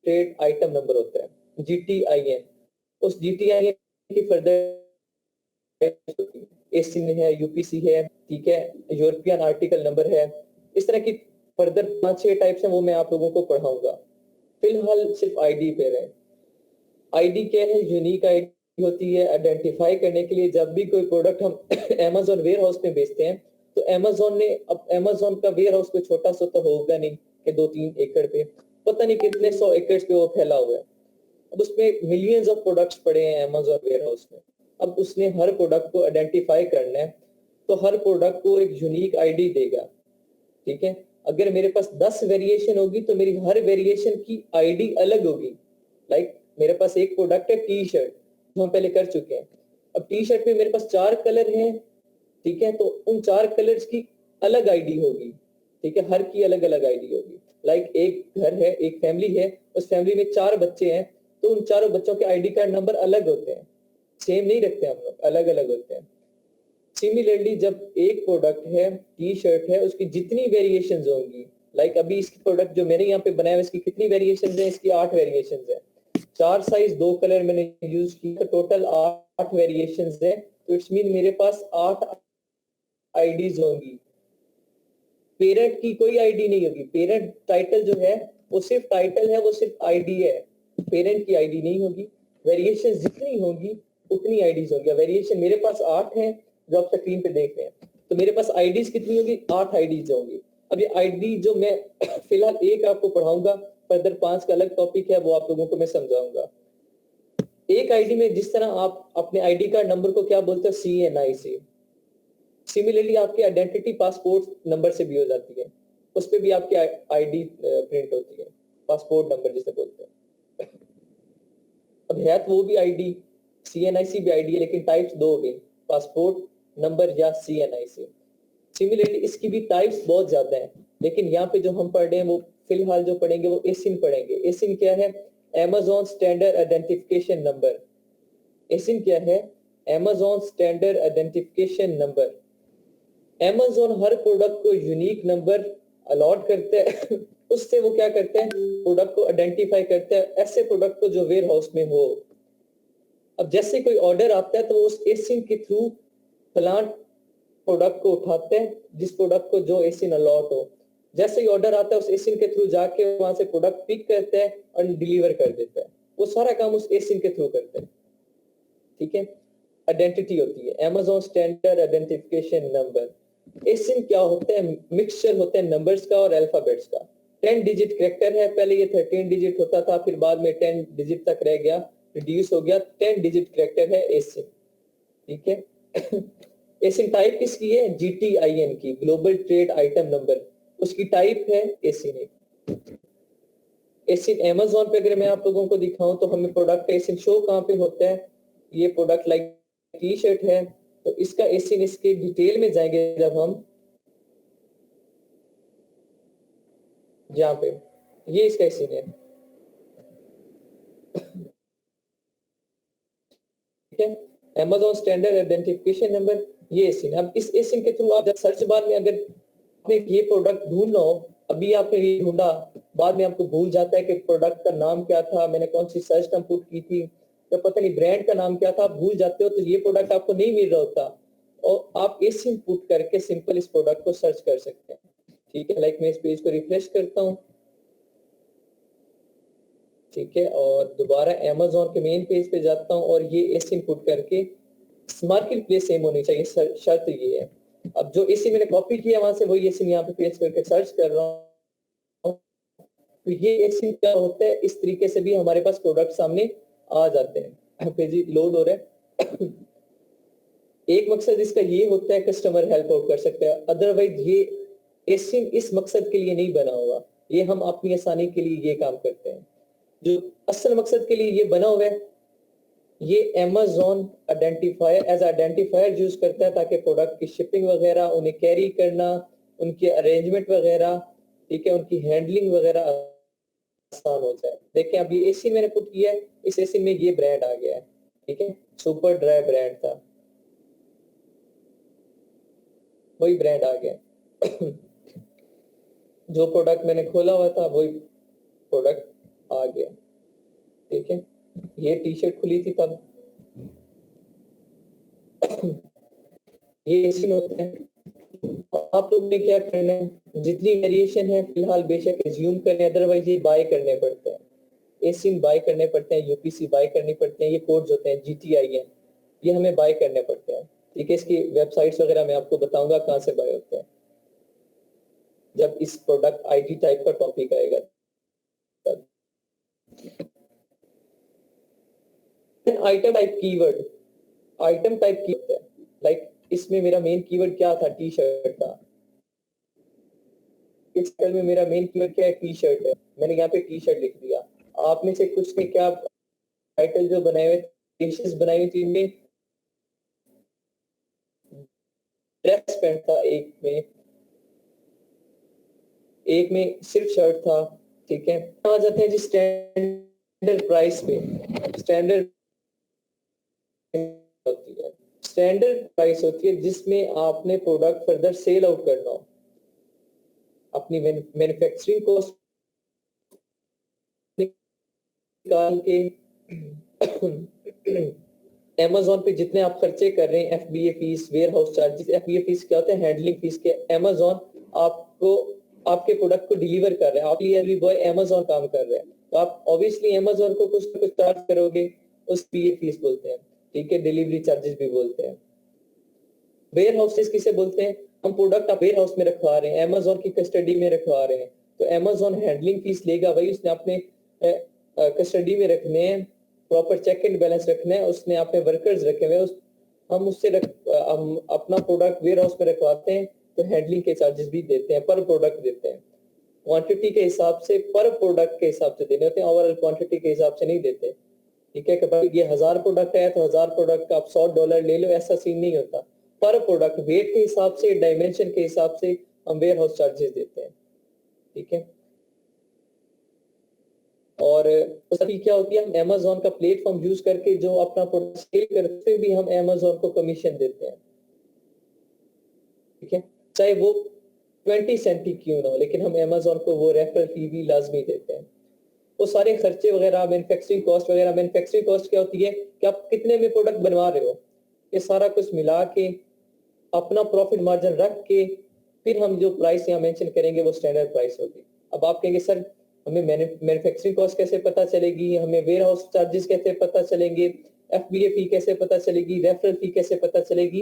ट्रेड आइटम नंबर होता है, GTIN। उस GTIN की फर्दर एसिन है, UPC है, ठीक है, यूरोपियन आर्टिकल नंबर है, इस तरह की फर्दर 5-6 टाइप्स हैं, वो मैं आप लोगों को पढ़ाऊंगा। फिलहाल सिर्फ आईडी पे रहे। आईडी क्या है? यूनिक आईडी होती है आइडेंटिफाई करने के लिए। जब भी कोई प्रोडक्ट हम Amazon वेयर हाउस में बेचते हैं तो Amazon का वेयर हाउस कोई छोटा सा तो होगा नहीं कि 2-3 एकड़ पे, पता नहीं कितने 100 एकड़ पे वो फैला हुआ है। अब उसमें मिलियंस ऑफ प्रोडक्ट्स पड़े हैं Amazon वेयर हाउस में। अब उसने हर प्रोडक्ट को आइडेंटिफाई करना है, तो हर प्रोडक्ट को एक यूनिक आईडी देगा, ठीक है। अगर मेरे पास 10 वेरिएशन होगी तो मेरी हर वेरिएशन की आईडी अलग होगी। लाइक मेरे पास एक प्रोडक्ट है टी शर्ट, जो हम पहले कर चुके हैं। अब टी शर्ट में मेरे पास 4 कलर हैं, ठीक है, तो उन 4 कलर्स की अलग आईडी होगी, ठीक है, हर की अलग अलग आईडी होगी। लाइक एक घर है, एक फैमिली है, उस फैमिली में 4 बच्चे हैं, तो उन चारों बच्चों के आईडी कार्ड नंबर अलग होते हैं, सेम नहीं रखते हम लोग, अलग अलग होते हैं। सिमिलरली जब एक प्रोडक्ट है टी शर्ट है, उसकी जितनी वेरिएशंस होंगी, लाइक अभी इसकी प्रोडक्ट जो मैंने यहाँ पे बनाया है इसकी कितनी वेरिएशंस है, इसकी 8 वेरिएशंस है। 4 साइज 2 कलर मैंने यूज किया, टोटल 8 वेरिएशंस है, तो इट्स मीन मेरे पास 8 आईडीज होंगी। पेरेंट की कोई आईडी नहीं होगी, पेरेंट टाइटल जो है वो सिर्फ टाइटल है, वो सिर्फ आईडी है, पेरेंट की आईडी नहीं होगी। वेरिएशन जितनी होगी उतनी आईडीज होंगी। वेरिएशन मेरे पास 8 हैं जो आप स्क्रीन पे देख रहे हैं, तो मेरे पास आईडीज कितनी होगी, 8 आईडीज होंगी। अब ये आईडी जो मैं फिलहाल एक आपको पढ़ाऊंगा, फर्दर 5 का अलग टॉपिक है, वो आप लोगों को मैं समझाऊंगा। एक आईडी में जिस तरह आप अपने आईडी कार्ड नंबर को क्या बोलते हो, CNI से, सिमिलरली आपकी आइडेंटिटी पासपोर्ट नंबर से भी हो जाती है, उस पर भी आपकी आईडी प्रिंट होती है, पासपोर्ट नंबर जिसे बोलते हैं। अब है तो वो भी आईडी, CNIC भी आईडी है, लेकिन टाइप्स 2 हो गई, पासपोर्ट नंबर या CNI से। सिमिलरली इसकी भी टाइप्स बहुत ज्यादा है, लेकिन यहाँ पे जो हम पढ़ रहे हैं वो फिलहाल जो पढ़ेंगे वो एसिन पढ़ेंगे। एसिन क्या है, Amazon स्टैंडर्ड आइडेंटिफिकेशन नंबर। एसिन क्या है, Amazon standard identification number. Amazon हर प्रोडक्ट को यूनिक नंबर अलॉट करते हैं उससे वो क्या करते हैं, प्रोडक्ट को आइडेंटिफाई करते हैं, ऐसे प्रोडक्ट को जो वेयर हाउस में हो। अब जैसे कोई ऑर्डर आता है तो वो उस एसिन के थ्रू प्लांट प्रोडक्ट को उठाते हैं, जिस प्रोडक्ट को जो एसिन अलॉट हो। जैसे ही ऑर्डर आता है उस एसिन के थ्रू जाके वहां से प्रोडक्ट पिक करते हैं और डिलीवर कर देता है, वो सारा काम उस एसिन के थ्रू करते हैं, ठीक है। आइडेंटिटी होती है Amazon स्टैंडर्ड आइडेंटिफिकेशन नंबर। एसिन क्या होता है, मिक्सचर होता है नंबर्स का और अल्फाबेट्स का। 10 डिजिट कैरेक्टर है, पहले ये 13 डिजिट होता था, फिर बाद में 10 डिजिट तक रह गया, रिड्यूस हो गया, 10 डिजिट कैरेक्टर है एसिन, ठीक है। एसिन टाइप किसकी है, GTIN की, ग्लोबल ट्रेड आइटम नंबर, उसकी टाइप है एसिन। एसिन Amazon पे अगर मैं आप लोगों को दिखाऊं तो हमें प्रोडक्ट एसिन शो कहाँ पे होता है, ये प्रोडक्ट लाइक टी शर्ट है, तो इसका एसिन, इसके डिटेल में जाएंगे जब हम, जहाँ पे ये इसका एसिन है, ठीक है। Amazon स्टैंडर्ड आइडेंटिफिकेशन नंबर, ये एसिन। अब इस एसिन के थ्रू आप जब सर्च बार में अगर आपने ये प्रोडक्ट ढूंढना हो, अभी आपने ये ढूंढा, बाद में आपको भूल जाता है कि प्रोडक्ट का नाम क्या था, मैंने कौन सी सर्च टर्म पुट की थी, या पता नहीं ब्रांड का नाम क्या था, आप भूल जाते हो, तो ये प्रोडक्ट आपको नहीं मिल रहा होता, और आप एसिन पुट करके सिंपल इस प्रोडक्ट को सर्च कर सकते हैं, ठीक है। लाइक मैं इस पेज को रिफ्रेश करता हूँ, ठीक है, और दोबारा Amazon के मेन पेज पे जाता हूँ और ये एसिन पुट करके, मार्केट प्लेस सेम होनी चाहिए, शर्त ये है। अब जो एसिन मैंने कॉपी किया वहां से वही एसिन यहाँ पे पेस्ट करके सर्च कर रहा हूँ, तो ये एसिन क्या होता है, इस तरीके से भी हमारे पास प्रोडक्ट सामने आ जाते हैं। पेज लोड हो रहा है। एक मकसद इसका ये होता है कस्टमर हेल्प आउट कर सकते हैं, अदरवाइज ये एसिन इस मकसद के लिए नहीं बना हुआ, ये हम अपनी आसानी के लिए ये काम करते हैं। जो असल मकसद के लिए ये बना हुआ है, ये Amazon identifier as identifier use करता है ताकि प्रोडक्ट की शिपिंग वगैरह, उन्हें कैरी करना, उनके अरेंजमेंट वगैरह, ठीक है, उनकी हैंडलिंग वगैरह आसान हो जाए। देखिए अब ये एसी मैंने पुट किया है, इस एसी में ये ब्रांड आ गया है, ठीक है, सुपर ड्राई ब्रांड था, वही ब्रांड आ गया। जो प्रोडक्ट मैंने खोला हुआ था वही प्रोडक्ट आ गया, ठीक है। ये टी शर्ट खुली थी तब। ये एसिन होते हैं। आप लोग ने क्या करना है, जितनी वेरिएशन है फिलहाल बेशक एज्यूम करें, अदरवाइज ये बाय करने पड़ते हैं, एसिन बाय करने पड़ते हैं, यूपीसी बाय करनी पड़ते हैं, ये कोड्स होते हैं GTIN, ये हमें बाय करने पड़ते हैं, ठीक है। इसकी वेबसाइट्स वगैरह मैं आपको बताऊंगा कहाँ से बाय होते हैं जब इस प्रोडक्ट IT टाइप का टॉपिक आएगा। Item type keyword, item type की होता है, लाइक इसमें मेरा मेन कीवर्ड क्या था, टी शर्ट था, आर्टिकल में मेरा मेन कीवर्ड क्या है, टी शर्ट है, मैंने यहाँ पे टी शर्ट लिख दिया। आप में से कुछ ने क्या टाइटल जो बनाए हुए टी-शर्ट्स बनाई हुई थी, इनमें ड्रेस पैंट था, एक में सिर्फ शर्ट था, ठीक है। आ जाते हैं जी स्टैंडर्ड प्राइस पे। स्टैंडर्ड होती है, स्टैंडर्ड प्राइस होती है जिसमें आपने प्रोडक्ट फर्दर सेल आउट करना हो, अपनी मैन्युफैक्चरिंग कॉस्ट निकाल के Amazon पे जितने आप खर्चे कर रहे हैं, FBA fees, warehouse charges, FBA fees क्या होता है, हैंडलिंग फीस के। Amazon आपको आपके प्रोडक्ट को डिलीवर कर रहे हैं, आप डिलीवरी बॉय Amazon काम कर रहे हैं, तो आप ऑब्वियसली Amazon को कुछ ना कुछ चार्ज करोगे, उस FBA फीस बोलते हैं, ठीक है। डिलीवरी चार्जेस भी बोलते हैं। वेयर हाउसेस किसे बोलते हैं, हम प्रोडक्ट आप वेयर हाउस में रखवा रहे हैं, Amazon की कस्टडी में रखवा रहे हैं, तो Amazon हैंडलिंग फीस लेगा, भाई उसने अपने कस्टडी में रखने हैं, प्रॉपर चेक एंड बैलेंस रखना है, उसने अपने वर्कर्स रखे हुए, हम अपना प्रोडक्ट वेयर हाउस में रखवाते हैं, तो हैंडलिंग के चार्जेस भी देते हैं, पर प्रोडक्ट देते हैं, क्वांटिटी के हिसाब से, पर प्रोडक्ट के हिसाब से देने होते हैं, ओवरऑल क्वांटिटी के हिसाब से नहीं देते, ठीक है। कि भाई ये 1000 प्रोडक्ट है तो 1000 प्रोडक्ट का आप $100 ले लो, ऐसा सीन नहीं होता। पर प्रोडक्ट वेट के हिसाब से, डायमेंशन के हिसाब से हम वेयर हाउस चार्जेस देते हैं, ठीक है। और अभी क्या होती है, हम Amazon का प्लेटफॉर्म यूज करके जो अपना प्रोडक्ट सेल करते भी हम Amazon को कमीशन देते हैं, ठीक है, चाहे वो 20 सेंट ही क्यों ना हो, लेकिन हम Amazon को वो रेफरल फी भी लाजमी देते हैं। वो सारे खर्चे वगैरह, मैन्युफैक्चरिंग कॉस्ट वगैरह, मैन्युफैक्चरिंग कॉस्ट क्या होती है कि आप कितने में प्रोडक्ट बनवा रहे हो, ये सारा कुछ मिला के अपना प्रॉफिट मार्जिन रख के फिर हम जो प्राइस यहाँ मेंशन करेंगे वो स्टैंडर्ड प्राइस होगी। अब आप कहेंगे सर हमें मैन्युफैक्चरिंग कॉस्ट कैसे पता चलेगी, हमें वेयर हाउस चार्जेस कैसे पता चलेंगे, FBA फी कैसे पता चलेगी, रेफरल फी कैसे पता चलेगी।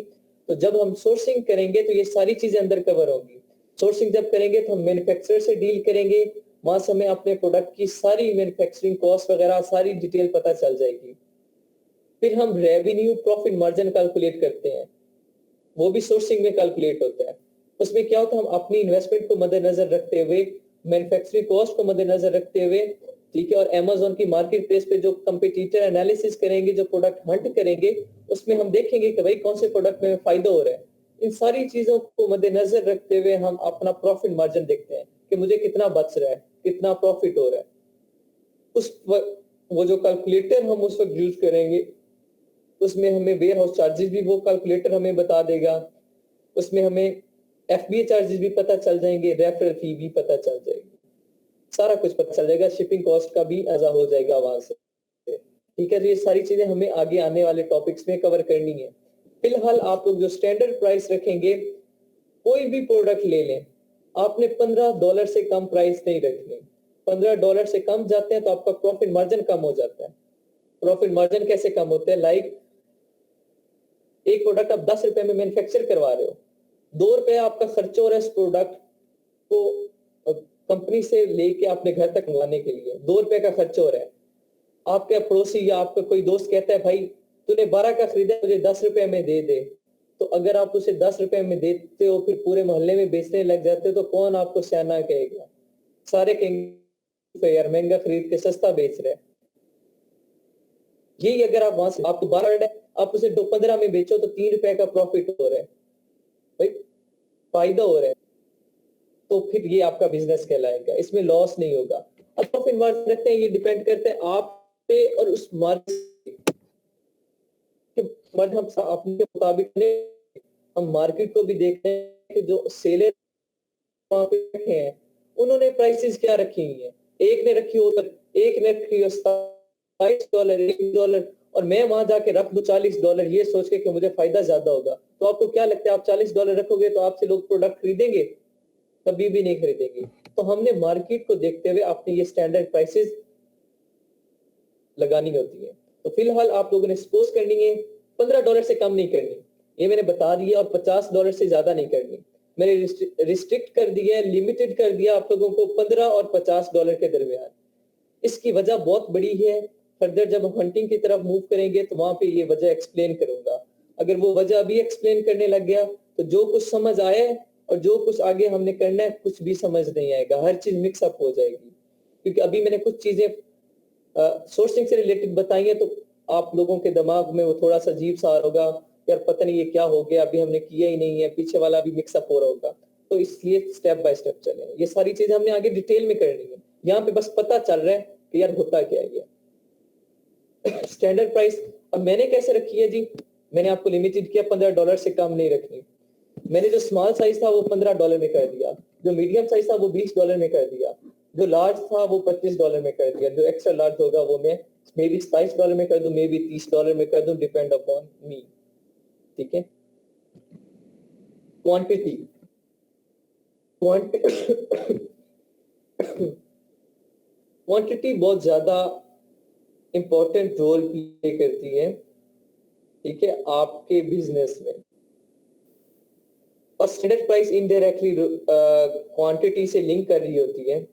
तो जब हम सोर्सिंग करेंगे तो ये सारी चीजें अंदर कवर होंगी। सोर्सिंग जब करेंगे तो हम मैन्युफैक्चरर से डील करेंगे, वहां से हमें अपने प्रोडक्ट की सारी मैन्युफैक्चरिंग कॉस्ट वगैरह सारी डिटेल पता चल जाएगी। फिर हम रेवेन्यू प्रॉफिट मार्जिन कैलकुलेट करते हैं, वो भी सोर्सिंग में कैलकुलेट होता है। उसमें क्या होता है, हम अपनी इन्वेस्टमेंट को मद्देनजर रखते हुए, मैन्युफैक्चरिंग कॉस्ट को मद्देनजर रखते हुए, ठीक है, और Amazon की मार्केट प्लेस पे जो कंपटीटर एनालिसिस करेंगे, जो प्रोडक्ट हंट करेंगे, उसमें हम देखेंगे कि भाई कौन से प्रोडक्ट में फायदा हो रहा है। इन सारी चीजों को मद्देनजर रखते हुए हम अपना प्रॉफिट मार्जिन देखते हैं कि मुझे कितना बच रहा है, कितना प्रॉफिट हो रहा है। वो जो कैलकुलेटर हम उस वक्त यूज करेंगे, उसमें हमें वेयर हाउस चार्जेस भी वो कैलकुलेटर हमें बता देगा, उसमें हमें FBA चार्जेस भी पता चल जाएंगे, रेफरल फी भी पता चल जाएगी, सारा कुछ पता चल जाएगा, शिपिंग कॉस्ट का भी आजा हो जाएगा वहां से, ठीक है। तो ये सारी चीजें हमें आगे आने वाले टॉपिक्स में कवर करनी है। फिलहाल आप लोग जो स्टैंडर्ड प्राइस रखेंगे, कोई भी प्रोडक्ट ले लें, आपने $15 से कम प्राइस नहीं रखनी। $15 से कम जाते हैं तो आपका प्रॉफिट मार्जिन कम हो जाता है। प्रॉफिट मार्जिन कैसे कम होते हैं, लाइक एक प्रोडक्ट आप 10 रुपए में मैन्युफैक्चर करवा रहे हो, ₹2 आपका खर्च हो रहा है इस प्रोडक्ट को कंपनी से लेके अपने घर तक मंगवाने के लिए, ₹2 का खर्च हो रहा है। आपके पड़ोसी या आपका कोई दोस्त कहता है भाई तूने 12 का खरीदा, मुझे 10 रुपए में दे दे, तो अगर आप उसे 10 रुपए में देते हो फिर पूरे मोहल्ले में बेचने लग जाते हो, तो कौन आपको सियाना कहेगा, सारे कहेंगे यार महंगा खरीद के सस्ता बेच रहे हैं। यही अगर आप वहां से आपको 12 आप उसे 15 में बेचो तो ₹3 का प्रॉफिट हो रहा है, भाई फायदा हो रहा है, तो फिर ये आपका बिजनेस कहलाएगा, इसमें लॉस नहीं होगा। अब प्रॉफिट मार्जिन रखते हैं, ये डिपेंड करते हैं आप पे और उस मार्केट हम अपने मुताबिक हम मार्केट को भी देखते हैं कि जो सेलर वहां पे हैं उन्होंने प्राइसेस क्या रखी हुई है। एक ने रखी हो $27, $1 और मैं वहां जाके रख दूं $40 ये सोच के कि मुझे फायदा ज्यादा होगा, तो आपको क्या लगता है आप $40 रखोगे तो आपसे लोग प्रोडक्ट खरीदेंगे? कभी भी नहीं खरीदेंगे। तो हमने मार्केट को देखते हुए अपनी ये स्टैंडर्ड प्राइसेस लगानी होती है। तो फिलहाल आप लोगों ने सपोज करनी है $15 से कम नहीं करनी, ये मैंने बता दिया, और $50 से ज्यादा नहीं करनी। मैंने रिस्ट्रिक्ट कर दिया, लिमिटेड कर दिया आप लोगों को $15 और $50 के दरमियान। इसकी वजह बहुत बड़ी है, फर्दर जब हम हंटिंग की तरफ मूव करेंगे तो वहां पे ये वजह एक्सप्लेन करूंगा। अगर वो वजह अभी एक्सप्लेन करने लग गया तो जो कुछ समझ आए और जो कुछ आगे हमने करना है कुछ भी समझ नहीं आएगा, हर चीज मिक्सअप हो जाएगी। क्योंकि अभी मैंने कुछ चीजें सोर्सिंग से रिलेटेड बताई है, तो आप लोगों के दिमाग में वो थोड़ा सा अजीब सा आ रहा होगा, यार पता नहीं ये क्या हो गया, अभी हमने किया ही नहीं है, पीछे वाला भी मिक्सअप हो रहा होगा। तो इसलिए स्टेप बाय स्टेप चले, ये सारी चीजें हमने आगे डिटेल में करनी है, यहाँ पे बस पता चल रहा है कि यार होता क्या है ये। स्टैंडर्ड प्राइस अब मैंने कैसे रखी है जी, मैंने आपको लिमिटेड किया, $15 से कम नहीं रखनी। मैंने जो स्मॉल साइज था वो $15 में कर दिया, जो मीडियम साइज था वो $20 में कर दिया, जो लार्ज था वो $25 में कर दिया, जो एक्स्ट्रा लार्ज होगा वो मैं मे बी $22 में कर दूं, मे बी $30 में कर दूं, डिपेंड अपॉन मी। ठीक है। क्वांटिटी क्वांटिटी बहुत ज्यादा इंपॉर्टेंट रोल प्ले करती है, ठीक है, आपके बिजनेस में। और स्टैंडर्ड प्राइस इनडायरेक्टली क्वांटिटी से लिंक कर रही होती है।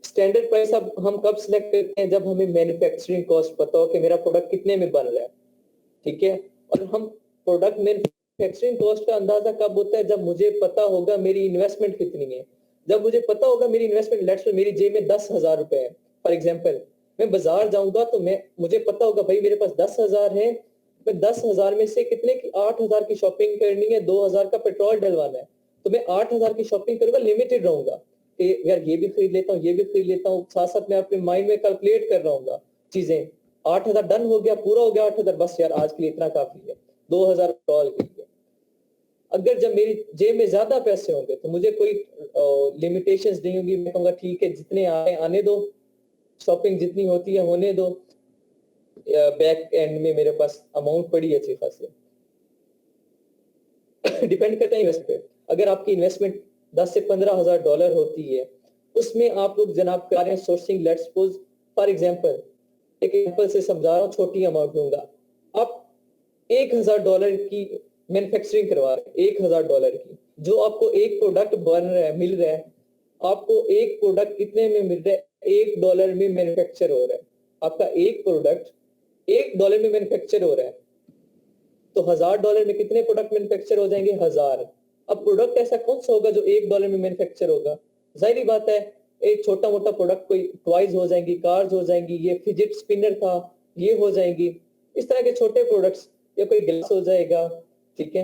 स्टैंडर्ड प्राइस अब हम कब सिलेक्ट करते हैं, जब हमें मैन्युफैक्चरिंग कॉस्ट पता हो कि मेरा प्रोडक्ट कितने में बन रहा है, ठीक है। और हम प्रोडक्ट मैन्युफैक्चरिंग कॉस्ट का अंदाजा कब होता है, जब मुझे पता होगा मेरी इन्वेस्टमेंट कितनी है। जब मुझे पता होगा मेरी इन्वेस्टमेंट, लेट्स से मेरी जेब में 10,000 रुपए है फॉर एग्जाम्पल, मैं बाजार जाऊंगा तो मुझे पता होगा भाई मेरे पास 10,000 है, मैं 10,000 में से कितने की 8,000 की शॉपिंग करनी है, 2,000 का पेट्रोल डलवाना है, तो मैं 8,000 की शॉपिंग करूंगा, लिमिटेड रहूंगा कि यार ये भी खरीद लेता हूँ, ये भी खरीद लेता हूँ, साथ साथ मैं अपने माइंड में कैलकुलेट कर रहा हूँ चीजें। 8,000 डन हो गया, पूरा हो गया 8,000, बस यार आज के लिए इतना काफी है, 2,000 पेट्रोल के लिए। अगर जब मेरी जेब में ज्यादा पैसे होंगे तो मुझे कोई लिमिटेशंस नहीं होगी, मैं कहूंगा ठीक है जितने आए आने दो, शॉपिंग जितनी होती है होने दो, बैक एंड में मेरे पास अमाउंट पड़ी है अच्छी खासी। डिपेंड करता है इन्वेस्ट पे। अगर आपकी इन्वेस्टमेंट 10 से $15,000 होती है, उसमें आप लोग जनाब कर रहे हैं sourcing, let's suppose for example, एक एग्जांपल से समझा रहा हूँ, छोटी अमाउंट लूंगा, आप $1,000 की मैन्युफैक्चरिंग करवा रहे हैं, $1,000 की, जो आपको एक प्रोडक्ट बन रहा है, मिल रहा है, आपको एक प्रोडक्ट कितने में मिल रहा है, $1 में मैन्युफैक्चर हो रहा है। आपका एक प्रोडक्ट $1 में मैन्युफैक्चर हो रहा है, तो $1,000 में कितने प्रोडक्ट मैन्युफैक्चर हो जाएंगे, 1,000। अब प्रोडक्ट ऐसा कौन सा होगा जो $1 में मैन्युफैक्चर होगा, जाहिर बात है एक छोटा मोटा प्रोडक्ट, कोई टॉयज हो जाएंगी, कार्स हो जाएंगी, ये फिजिट स्पिनर था ये हो जाएंगी, इस तरह के छोटे प्रोडक्ट्स, या कोई ग्लास हो जाएगा, ठीक है,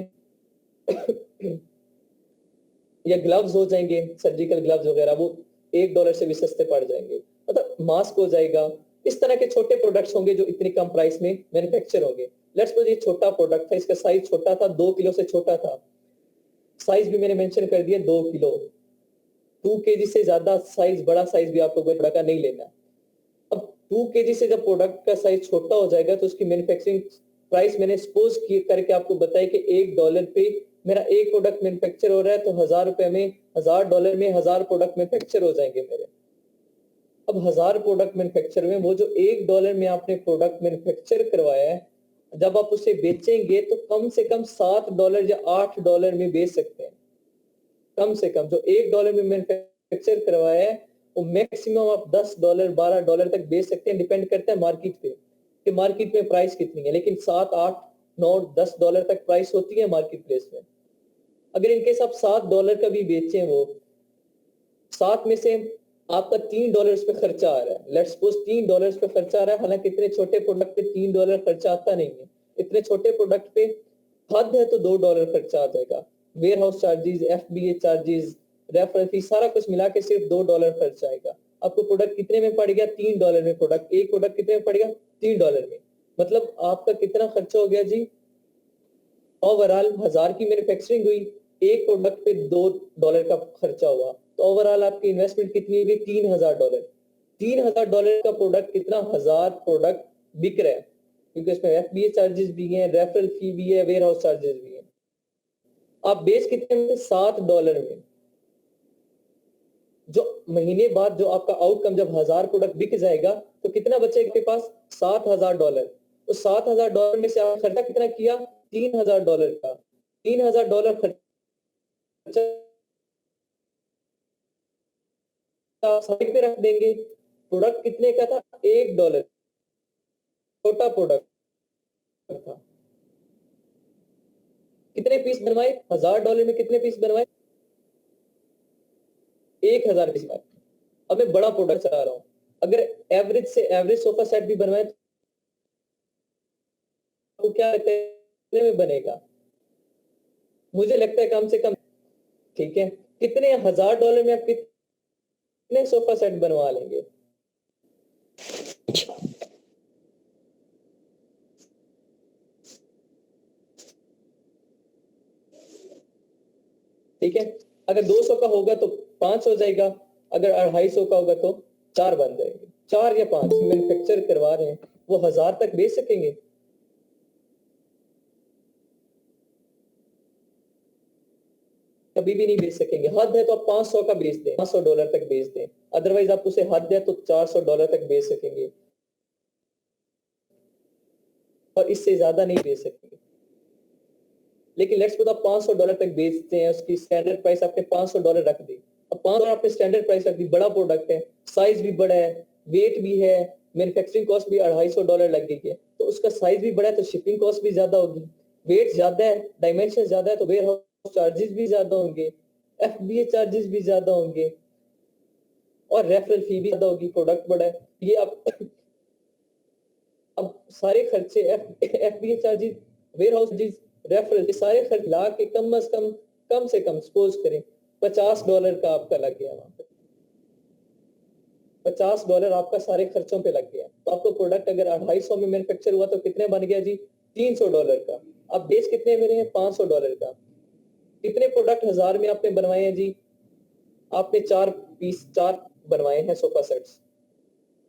या ग्लव्स हो जाएंगे, सर्जिकल ग्लव्स वगैरह, वो $1 से भी सस्ते पड़ जाएंगे, मतलब मास्क हो जाएगा। इस तरह के छोटे प्रोडक्ट्स होंगे जो इतनी कम प्राइस में मैन्युफैक्चर होंगे। लेट्स सपोज ये छोटा प्रोडक्ट था, इसका साइज छोटा था, 2 किलो से छोटा था, साइज भी मैंने मेंशन कर दिया 2 किलो, 2 kg से ज्यादा साइज, बड़ा साइज भी आपको बड़ा का नहीं लेना। अब 2 kg से जब प्रोडक्ट का साइज छोटा हो जाएगा तो उसकी मैन्युफैक्चरिंग प्राइस मैंने सपोज करके आपको बताया कि $1 पे मेरा एक प्रोडक्ट मैन्युफैक्चर हो रहा है, तो $1,000 में, $1,000 में 1,000 प्रोडक्ट मैन्युफैक्चर हो जाएंगे मेरे। अब 1,000 प्रोडक्ट मैन्युफैक्चर में वो जो $1 में आपने प्रोडक्ट मैन्युफैक्चर करवाया है, जब आप उसे बेचेंगे तो कम से कम $7 या $8 में बेच सकते हैं, कम से कम। जो $1 में मैन्युफैक्चर करवाया है वो मैक्सिमम आप $10 $12 तक बेच सकते हैं, डिपेंड करता है मार्केट पे कि मार्केट में प्राइस कितनी है, लेकिन 7 8 9 $10 तक प्राइस होती है मार्केट प्लेस में। अगर इनकेस आप $7 का भी बेचें, वो 7 में से आपका $3 पे खर्चा आ रहा है, लेट्स सपोज $3 पे खर्चा आ रहा है, हालांकि इतने छोटे प्रोडक्ट पे $3 खर्चा आता नहीं है, इतने छोटे प्रोडक्ट पे हद है तो $2 खर्चा आ जाएगा, warehouse charges, FBA charges, referral fees, सारा कुछ मिला के सिर्फ $2 खर्चा आएगा। आपको प्रोडक्ट कितने में पड़ गया, $3 में प्रोडक्ट, एक प्रोडक्ट कितने में पड़ेगा, $3 में, मतलब आपका कितना खर्चा हो गया जी, ओवरऑल 1,000 की मैन्युफैक्चरिंग हुई, एक प्रोडक्ट पे $2 का खर्चा हुआ, तो ओवरऑल आपकी इन्वेस्टमेंट कितनी होगी, $3,000। $3,000 का प्रोडक्ट कितना, 1,000 प्रोडक्ट बिक रहा है, क्योंकि इसमें FBA चार्जेस भी हैं, रेफरल फी भी है, वेयर हाउस चार्जेस भी है। आप बेच कितने में, $7 में। जो महीने बाद जो आपका आउटकम, जब 1,000 प्रोडक्ट बिक जाएगा तो कितना बचेगा आपके पास, $7,000। तो $7,000 में से आपने खर्चा कितना किया, $3,000 का। $3,000 खर्चा साइड पे रख देंगे। प्रोडक्ट कितने का था, $1, छोटा प्रोडक्ट था। कितने पीस बनवाए, $1,000 में कितने पीस बनवाए, 1000 पीस का। अब मैं बड़ा प्रोडक्ट चला रहा हूँ, अगर एवरेज से एवरेज सोफा सेट भी बनवाए तो क्या कितने में बनेगा? मुझे लगता है कम से कम, ठीक है, कितने $1000 में आप कितने सोफा सेट बनवा लेंगे? ठीक है, अगर 200 का होगा तो 5 हो जाएगा, अगर 250 का होगा तो 4 बन जाएंगे। 4 या 5 मैन्युफैक्चर करवा रहे हैं, वो 1000 तक बेच सकेंगे? कभी भी नहीं बेच सकेंगे। हद है तो आप 500 का बेच दें, $500 तक बेच दें, अदरवाइज आप उसे हद है तो $400 तक बेच सकेंगे और इससे ज्यादा नहीं बेच सकेंगे। लेकिन लेट्स सपोज आप $500 तक बेचते हैं, उसकी स्टैंडर्ड प्राइस आपने $500 रख दी। अब $500 आपने स्टैंडर्ड प्राइस रख दी, बड़ा प्रोडक्ट है, साइज भी बड़ा है, वेट भी है, मैन्युफैक्चरिंग कॉस्ट भी $250 लग गई है, तो उसका साइज भी बड़ा है तो शिपिंग कॉस्ट भी ज्यादा होगी, वेट ज्यादा है, डायमेंशन ज्यादा है तो वेयर हाउस चार्जेस भी ज्यादा होंगे, FBA चार्जेस भी ज्यादा होंगे और रेफरल फी भी ज्यादा होगी, प्रोडक्ट बड़ा है। ये अब सारे खर्चे FBA charges, warehouse charges, referral, ये सारे खर्च ला के कम से कम सपोज करें $50 का आपका लग गया, वहां पे $50 आपका सारे खर्चों पे लग गया। तो आपको प्रोडक्ट अगर 250 में मैन्युफैक्चर हुआ तो कितने बन गया जी? $300 का। अब बेच कितने में रहे हैं? $500 का। कितने प्रोडक्ट 1000 में आपने बनवाए हैं जी? आपने 4 बनवाए हैं सोफा सेट्स,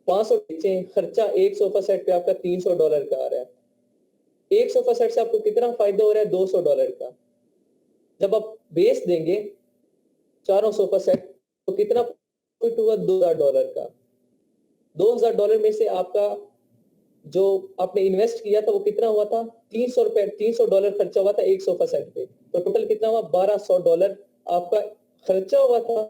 500 बेचे, खर्चा एक सोफा सेट पे आपका $300 का आ रहा है। एक सोफा सेट से आपको कितना फायदा हो रहा है? $200 का। जब आप बेच देंगे चारों सोफा सेट तो कितना प्रॉफिट हुआ? $2000 का। $2000 में से आपका जो आपने इन्वेस्ट किया था वो कितना हुआ था? $300 खर्चा हुआ था एक सोफा सेट पे, तो टोटल कितना हुआ? $1200 आपका खर्चा हुआ था।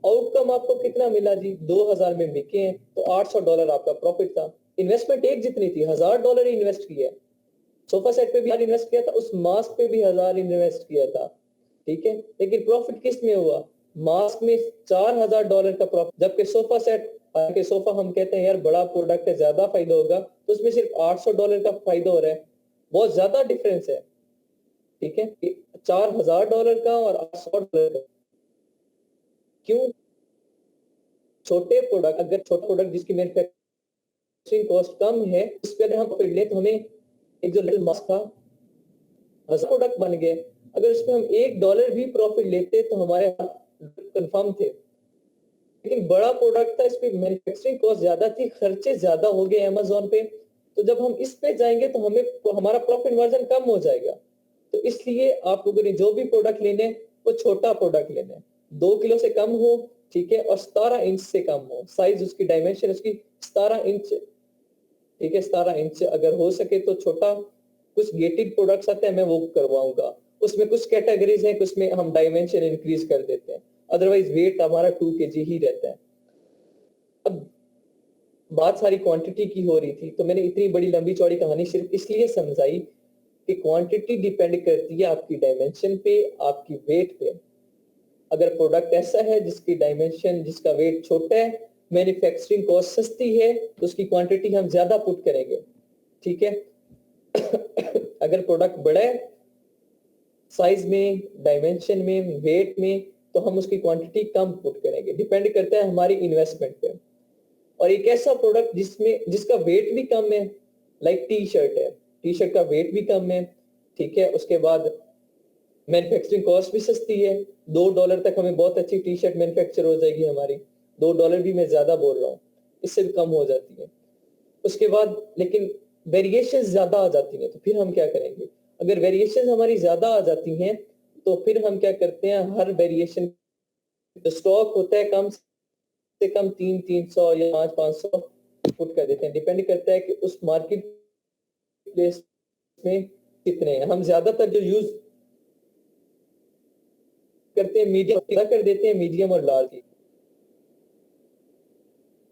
आउटकम आपको कितना मिला जी? 2000 में बिके हैं तो $800 आपका प्रॉफिट था। इन्वेस्टमेंट एक जितनी थी, $1000 ही इन्वेस्ट किया है। सोफा सेट पे भी 1000 इन्वेस्ट किया था, उस मास्क पे भी 1000 इन्वेस्ट किया था, ठीक है, लेकिन प्रॉफिट किस में हुआ? मास्क में $4000 का प्रॉफिट, जबकि सोफा सेट, हालांकि सोफा हम कहते हैं यार बड़ा प्रोडक्ट है, ज्यादा फायदा होगा, तो उसमें सिर्फ $800 का फायदा हो रहा है, बहुत ज्यादा डिफरेंस है, ठीक है, $4000 का और $800 का। क्यों? छोटे प्रोडक्ट, अगर छोटा प्रोडक्ट जिसकी मैन्युफैक्चरिंग कॉस्ट कम है, उस पर हम प्रॉफिट ले तो हमें एक जो लिटिल मास्क था 1000 प्रोडक्ट बन गए, अगर उसमें हम $1 भी प्रॉफिट लेते तो हमारे कंफर्म थे। लेकिन बड़ा प्रोडक्ट था, इस पे मैन्युफैक्चरिंग कॉस्ट ज्यादा थी, खर्चे ज्यादा हो गए अमेज़न पे, तो जब हम इस पे जाएंगे तो हमारा प्रॉफिट मार्जिन कम हो जाएगा। तो इसलिए आप लोगों ने जो भी प्रोडक्ट लेने वो छोटा प्रोडक्ट लेना है, 2 किलो से कम हो, ठीक है, और 17 इंच से कम हो, साइज उसकी, डायमेंशन उसकी 17 इंच, ठीक है, 17 इंच अगर हो सके तो छोटा। कुछ गेटेड प्रोडक्ट्स आते हैं, मैं वो करवाऊंगा, उसमें कुछ कैटेगरीज हैं, कुछ में हम डायमेंशन इंक्रीज कर देते हैं, अदरवाइज वेट हमारा 2 kg ही रहता है। अब बात सारी क्वांटिटी की हो रही थी, तो मैंने इतनी बड़ी लंबी चौड़ी कहानी सिर्फ इसलिए समझाई कि क्वांटिटी डिपेंड करती है आपकी डायमेंशन पे, आपकी वेट पे। अगर प्रोडक्ट ऐसा है जिसकी डायमेंशन, जिसका वेट छोटा है, मैन्युफैक्चरिंग कॉस्ट सस्ती है, तो उसकी क्वांटिटी हम ज्यादा पुट करेंगे, ठीक है। अगर प्रोडक्ट बड़ा है साइज में, डायमेंशन में, वेट में, तो हम उसकी क्वांटिटी कम पुट करेंगे, डिपेंड करता है हमारी इन्वेस्टमेंट पे। और एक ऐसा प्रोडक्ट जिसका वेट भी कम है, लाइक टी शर्ट है, टी शर्ट का वेट भी कम है, ठीक है, उसके बाद मैन्युफैक्चरिंग कॉस्ट भी सस्ती है, $2 तक हमें बहुत अच्छी टी शर्ट मैन्युफैक्चर हो जाएगी हमारी, $2 भी मैं ज्यादा बोल रहा हूँ, इससे भी कम हो जाती है। उसके बाद लेकिन वेरिएशन ज्यादा आ जाती है, तो फिर हम क्या करेंगे? अगर वेरिएशन हमारी ज्यादा आ जाती हैं तो फिर हम क्या करते हैं, हर वेरिएशन स्टॉक होता है कम से कम 300 या 500 पुट कर देते हैं, डिपेंड करता है कि उस मार्केट प्लेस में कितने हैं। हम ज्यादातर जो यूज करते हैं मीडियम कर देते हैं, मीडियम और लार्ज,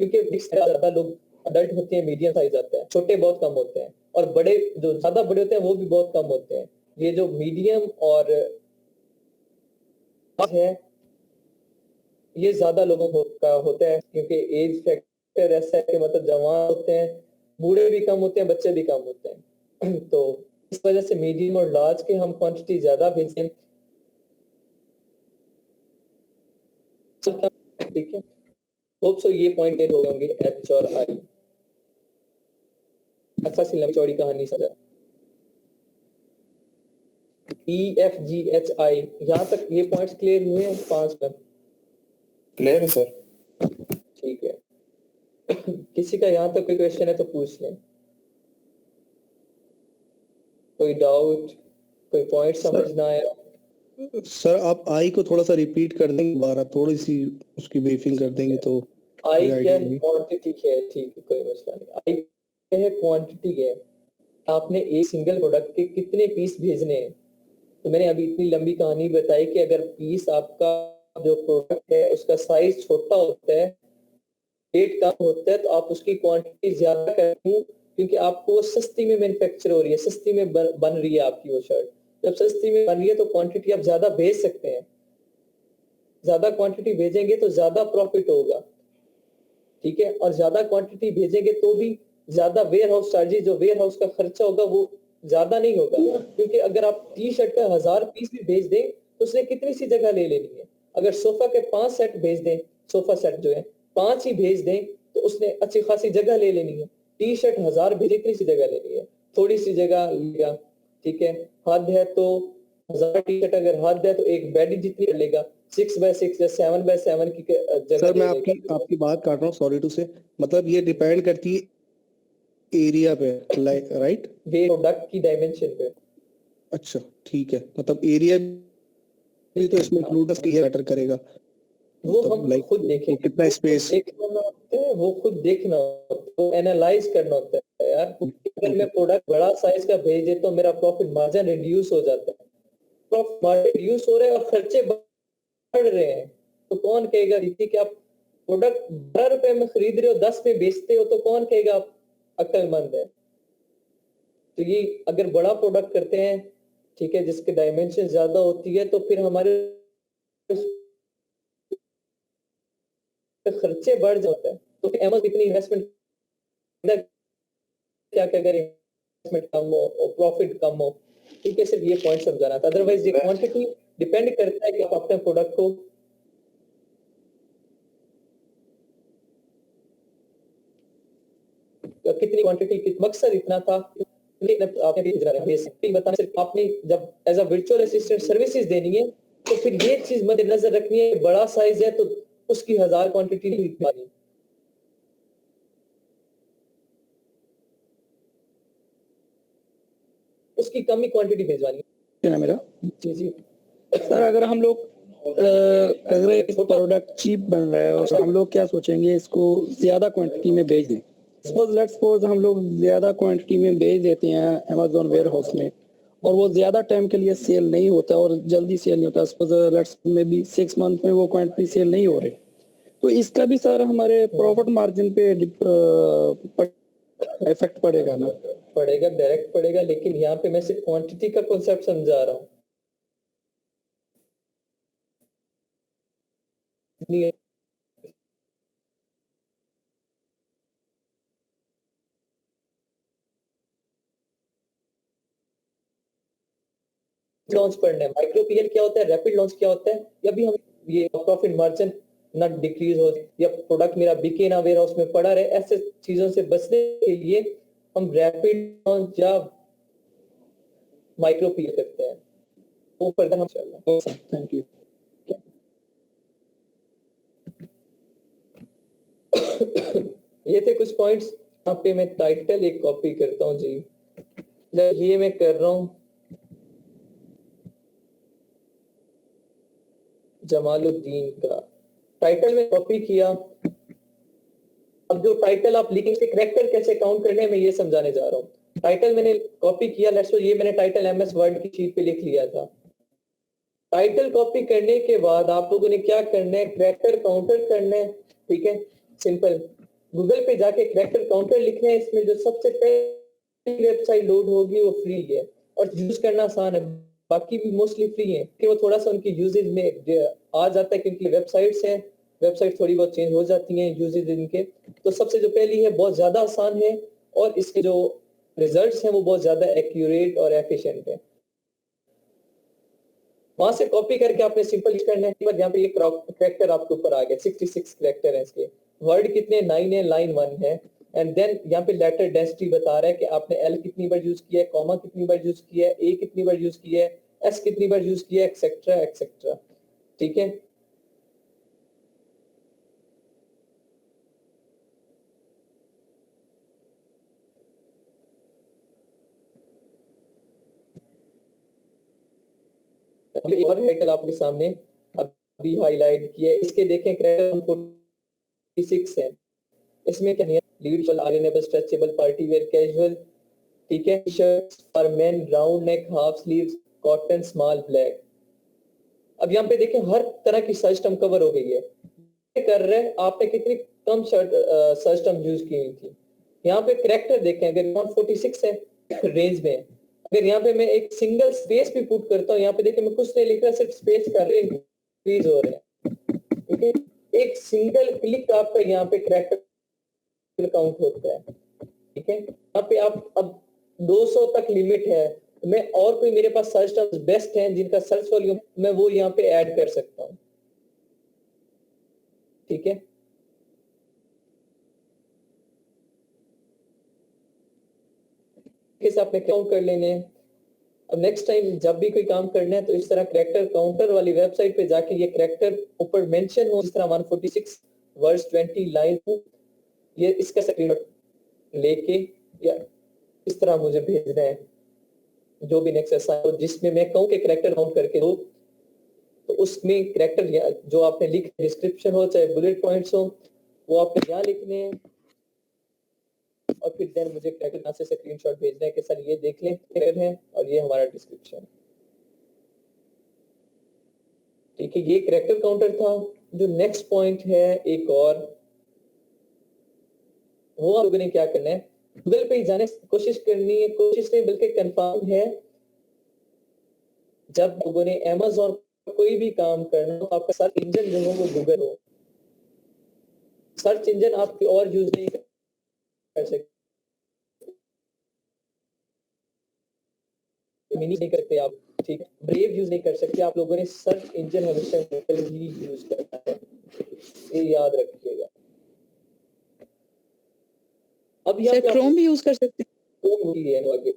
क्योंकि ज्यादा लोग अडल्ट होते हैं, मीडियम साइज आता है, छोटे बहुत कम होते हैं, और बड़े जो ज्यादा बड़े होते हैं वो भी बहुत कम होते हैं। ये जो मीडियम और है, ये ज्यादा लोगों का होता है क्योंकि एज फैक्टर ऐसा है कि मतलब जवान होते हैं, बूढ़े भी कम होते हैं, बच्चे भी कम होते हैं। तो इस वजह से मीडियम और लार्ज के हम क्वांटिटी ज्यादा भेजते हैं। ठीक है, होप सो ये पॉइंट क्लियर हो गए होंगे एच और आई। अच्छा सी लंबी चौड़ी कहानी सजा। E F G H I, यहाँ तक ये पॉइंट्स क्लियर हुए हैं? 5 में क्लियर है सर। ठीक है। किसी का यहाँ तक कोई क्वेश्चन है तो पूछ लें। कोई डाउट, कोई पॉइंट समझ ना आया? सर आप आई को थोड़ा सा रिपीट कर देंगे, दोबारा थोड़ी सी उसकी ब्रीफिंग कर देंगे तो आई मुझे क्या आइडिया है? होगी। क्वांटिटी क्या है? ठीक है, कोई मसला नहीं। आई क्या है? क्वांटिटी क्या है? आपने एक सिंगल प्रोडक्ट के कितने पीस भेजने हैं। तो मैंने अभी इतनी लंबी कहानी बताई कि अगर पीस आपका जो प्रोडक्ट है उसका साइज छोटा होता है, रेट कम होता है, तो आप उसकी क्वांटिटी ज्यादा करें क्योंकि आपको सस्ती में मैन्युफैक्चर हो रही है, सस्ती में बन रही है आपकी वो शर्ट। जब सस्ती में बन रही है तो क्वांटिटी आप ज्यादा भेज सकते हैं। ज्यादा क्वांटिटी भेजेंगे तो ज्यादा प्रॉफिट होगा, ठीक है। और ज्यादा क्वांटिटी भेजेंगे तो भी ज्यादा वेयर हाउस चार्जेस, जो वेयर हाउस का खर्चा होगा वो ज्यादा नहीं होगा, क्योंकि अगर आप टी शर्ट का 1000 पीस भी भेज दें तो उसने कितनी सी जगह ले लेनी है। अगर सोफा के 5 सेट भेज दें, सोफा सेट जो है 5 ही भेज दें तो उसने अच्छी खासी जगह ले लेनी है। टी शर्ट 1000 भेजे, कितनी सी जगह लेनी है? थोड़ी सी जगह लेगा, ठीक है। हद है तो 1000 टी शर्ट अगर हद है तो एक बेड जितनी लेगा, 6x6 या 7x7 की जगह सर मैं ले लेगा। आपकी बात काट रहा हूँ, सॉरी टू से, मतलब ये डिपेंड करती है एरिया पे, राइट? वे प्रोडक्ट की डायमेंशन पे। अच्छा ठीक है, मतलब एरिया भी तो इसमें इंक्लूड मैटर करेगा। वो तो हम like खुद देखेंगे, कितना स्पेस। देखना होता है, वो खुद देखना होता है, वो एनालाइज करना होता है यार। अगर मैं प्रोडक्ट बड़ा साइज का भेज देता हूँ, मेरा प्रॉफिट मार्जिन रिड्यूस हो जाता है। प्रॉफिट मार्जिन रिड्यूस हो रहा है और खर्चे बढ़ रहे हैं, तो कौन कहेगा कि आप प्रोडक्ट 12 रुपए में खरीद रहे हो 10 में बेचते हो, तो कौन कहेगा आप अक्लमंद है? तो ये अगर बड़ा प्रोडक्ट करते हैं, ठीक है, जिसके डायमेंशन ज्यादा होती है, तो फिर हमारे खर्चे बढ़ जाते हैं। तो फिर एमएस इतनी इन्वेस्टमेंट क्या क्या करें, इन्वेस्टमेंट कम हो और प्रॉफिट कम हो, ठीक है। सिर्फ ये पॉइंट समझाना था। अदरवाइज ये क्वांटिटी डिपेंड करता है कि आप अपने प्रोडक्ट को कितनी क्वांटिटी, मकसद इतना था आपने भेजना है, बेसिकली बताना सिर्फ आपने जब as a virtual assistant services देनी है, तो फिर ये चीज मद्देनजर रखनी है, बड़ा साइज है तो उसकी 1000 क्वांटिटी नहीं पानी, उसकी कम ही क्वांटिटी भेजवानी है ना मेरा। जी जी। सर अगर हम लोग अगर एक प्रोडक्ट चीप बन रहा है और हम लोग क्या सोचेंगे, इसको ज्यादा क्वांटिटी में भेज दें। सपोज हम लोग ज्यादा क्वांटिटी में भेज देते हैं अमेज़न वेयर हाउस में, और वो ज्यादा टाइम के लिए सेल नहीं होता और जल्दी सेल नहीं होता, सपोज लेट्स में भी 6 मंथ में वो क्वांटिटी सेल नहीं हो रही, तो इसका भी सर हमारे प्रॉफिट मार्जिन पे इफेक्ट पड़ेगा ना? पड़ेगा, डायरेक्ट पड़ेगा, लेकिन यहाँ पे मैं सिर्फ क्वांटिटी का कॉन्सेप्ट समझा रहा हूँ। लॉन्च पढ़ना है, माइक्रो पीएल क्या होता है, रैपिड लॉन्च क्या होता है, या भी हम ये प्रॉफिट मार्जिन ना डिक्रीज हो या प्रोडक्ट मेरा बिके ना, वेयर हाउस में पड़ा रहे, ऐसे चीजों से बचने के लिए हम रैपिड लॉन्च या माइक्रो पीएल करते हैं। वो फर्दर हम इंशाल्लाह। Thank you. ये थे कुछ पॉइंट्स। यहाँ पे मैं टाइटल एक कॉपी करता हूँ जी, ये मैं कर रहा हूँ जमालुद्दीन का टाइटल में कॉपी किया। अब जो टाइटल आप लिखेंगे, करेक्टर कैसे काउंट करने हैं मैं ये समझाने जा रहा हूँ। टाइटल मैंने कॉपी किया, लेट्स सपोज ये मैंने टाइटल एमएस वर्ड की शीट पे लिख लिया था। टाइटल कॉपी करने के बाद आप लोगों ने क्या करना है, करेक्टर काउंटर करना है, ठीक है, सिंपल। गूगल पे जाके करेक्टर काउंटर लिखना है, इसमें जो सबसे पहली वेबसाइट लोड होगी वो फ्री है और यूज करना आसान है, बाकी भी मोस्टली फ्री है कि वो थोड़ा सा उनकी यूजेज में आ जाता है क्योंकि वेबसाइट्स हैं वेबसाइट थोड़ी बहुत चेंज हो जाती हैं यूजेज इनके। तो सबसे जो पहली है बहुत ज्यादा आसान है और इसके जो रिजल्ट्स हैं वो बहुत ज्यादा एक्यूरेट और एफिशिएंट है। वहां से कॉपी करके आपने सिंपल यूज करना है। पर यहाँ पे ये कैरेक्टर आपके ऊपर आ गया, 66 कैरेक्टर है इसके। वर्ड कितने 9 है, लाइन 1 है। एंड देन यहाँ पे लेटर डेंसिटी बता रहा है कि आपने एल कितनी बार यूज किया है, कॉमा कितनी बार यूज किया है, ए कितनी बार यूज किया है, एस कितनी बार यूज किया है, एक्सेट्रा एक्सेट्रा। ठीक है, और हेडल आपके सामने अभी हाईलाइट किया है। इसके देखें कैरेक्टर 46 है। इसमें क्या है, lead alignable stretchable party wear casual. ठीक है, shirts for men round neck half sleeves cotton small black. अब यहाँ पे देखें हर तरह की सर्च टर्म कवर हो गई है। कर रहे हैं आपने कितनी कम सर्च टर्म यूज की हुई थी। यहाँ पे कैरेक्टर देखें, अगर 46 है रेंज में, अगर यहाँ पे मैं एक सिंगल स्पेस भी पुट करता हूँ, यहाँ पे देखिए मैं कुछ नहीं लिख रहा, सिर्फ स्पेस कर रहे इंक्रीज हो रहे हैं। ठीक है, एक सिंगल क्लिक आपका यहाँ पे कैरेक्टर काउंट होता है। ठीक है, यहाँ पे आप अब 200 तक लिमिट है। मैं और कोई मेरे पास सर्च टर्म्स बेस्ट हैं जिनका सर्च वॉल्यूम मैं वो यहाँ पे ऐड कर सकता हूँ। ठीक है, कैसे आपने काउंट कर लेने हैं। अब नेक्स्ट टाइम जब भी कोई काम करना है तो इस तरह कैरेक्टर काउंटर वाली वेबसाइट पे जाके ये कैरेक्टर ऊपर मेंशन हो, इस तरह 146 वर्ड्स 20 लाइन हो, ये इसका स्क्रीनशॉट लेके या इस तरह मुझे भेजना है। जो भी नेक्स्ट असाइनमेंट हो जिसमें मैं कहूँ कि कैरेक्टर काउंट करके दो, तो उसमें कैरेक्टर जो आपने लिख डिस्क्रिप्शन हो चाहे बुलेट पॉइंट्स हो वो आपने यहाँ लिखने हैं और फिर देन मुझे कैरेक्टर यहाँ से स्क्रीनशॉट भेजना है कि सर ये देख लें कैरेक्टर है और ये हमारा डिस्क्रिप्शन। ठीक है, ये कैरेक्टर काउंटर था। जो नेक्स्ट पॉइंट है एक और, वो आप लोगों ने क्या करना है, गूगल पे जाने की कोशिश करनी है, कोशिश नहीं बल्कि कंफर्म है। जब लोगों ने अमेज़न कोई भी काम करना हो, आपका सर्च इंजन जो हो वो गूगल हो। सर्च इंजन आप और यूज नहीं कर सकते, मिनी नहीं कर सकते आप। ठीक है, ब्रेव यूज नहीं कर सकते आप। लोगों ने सर्च इंजन हमेशा गूगल ही यूज करना है, ये याद रखिएगा। अब यहाँ पे क्रोम भी यूज कर सकते हैं। क्रोम ही है आगे।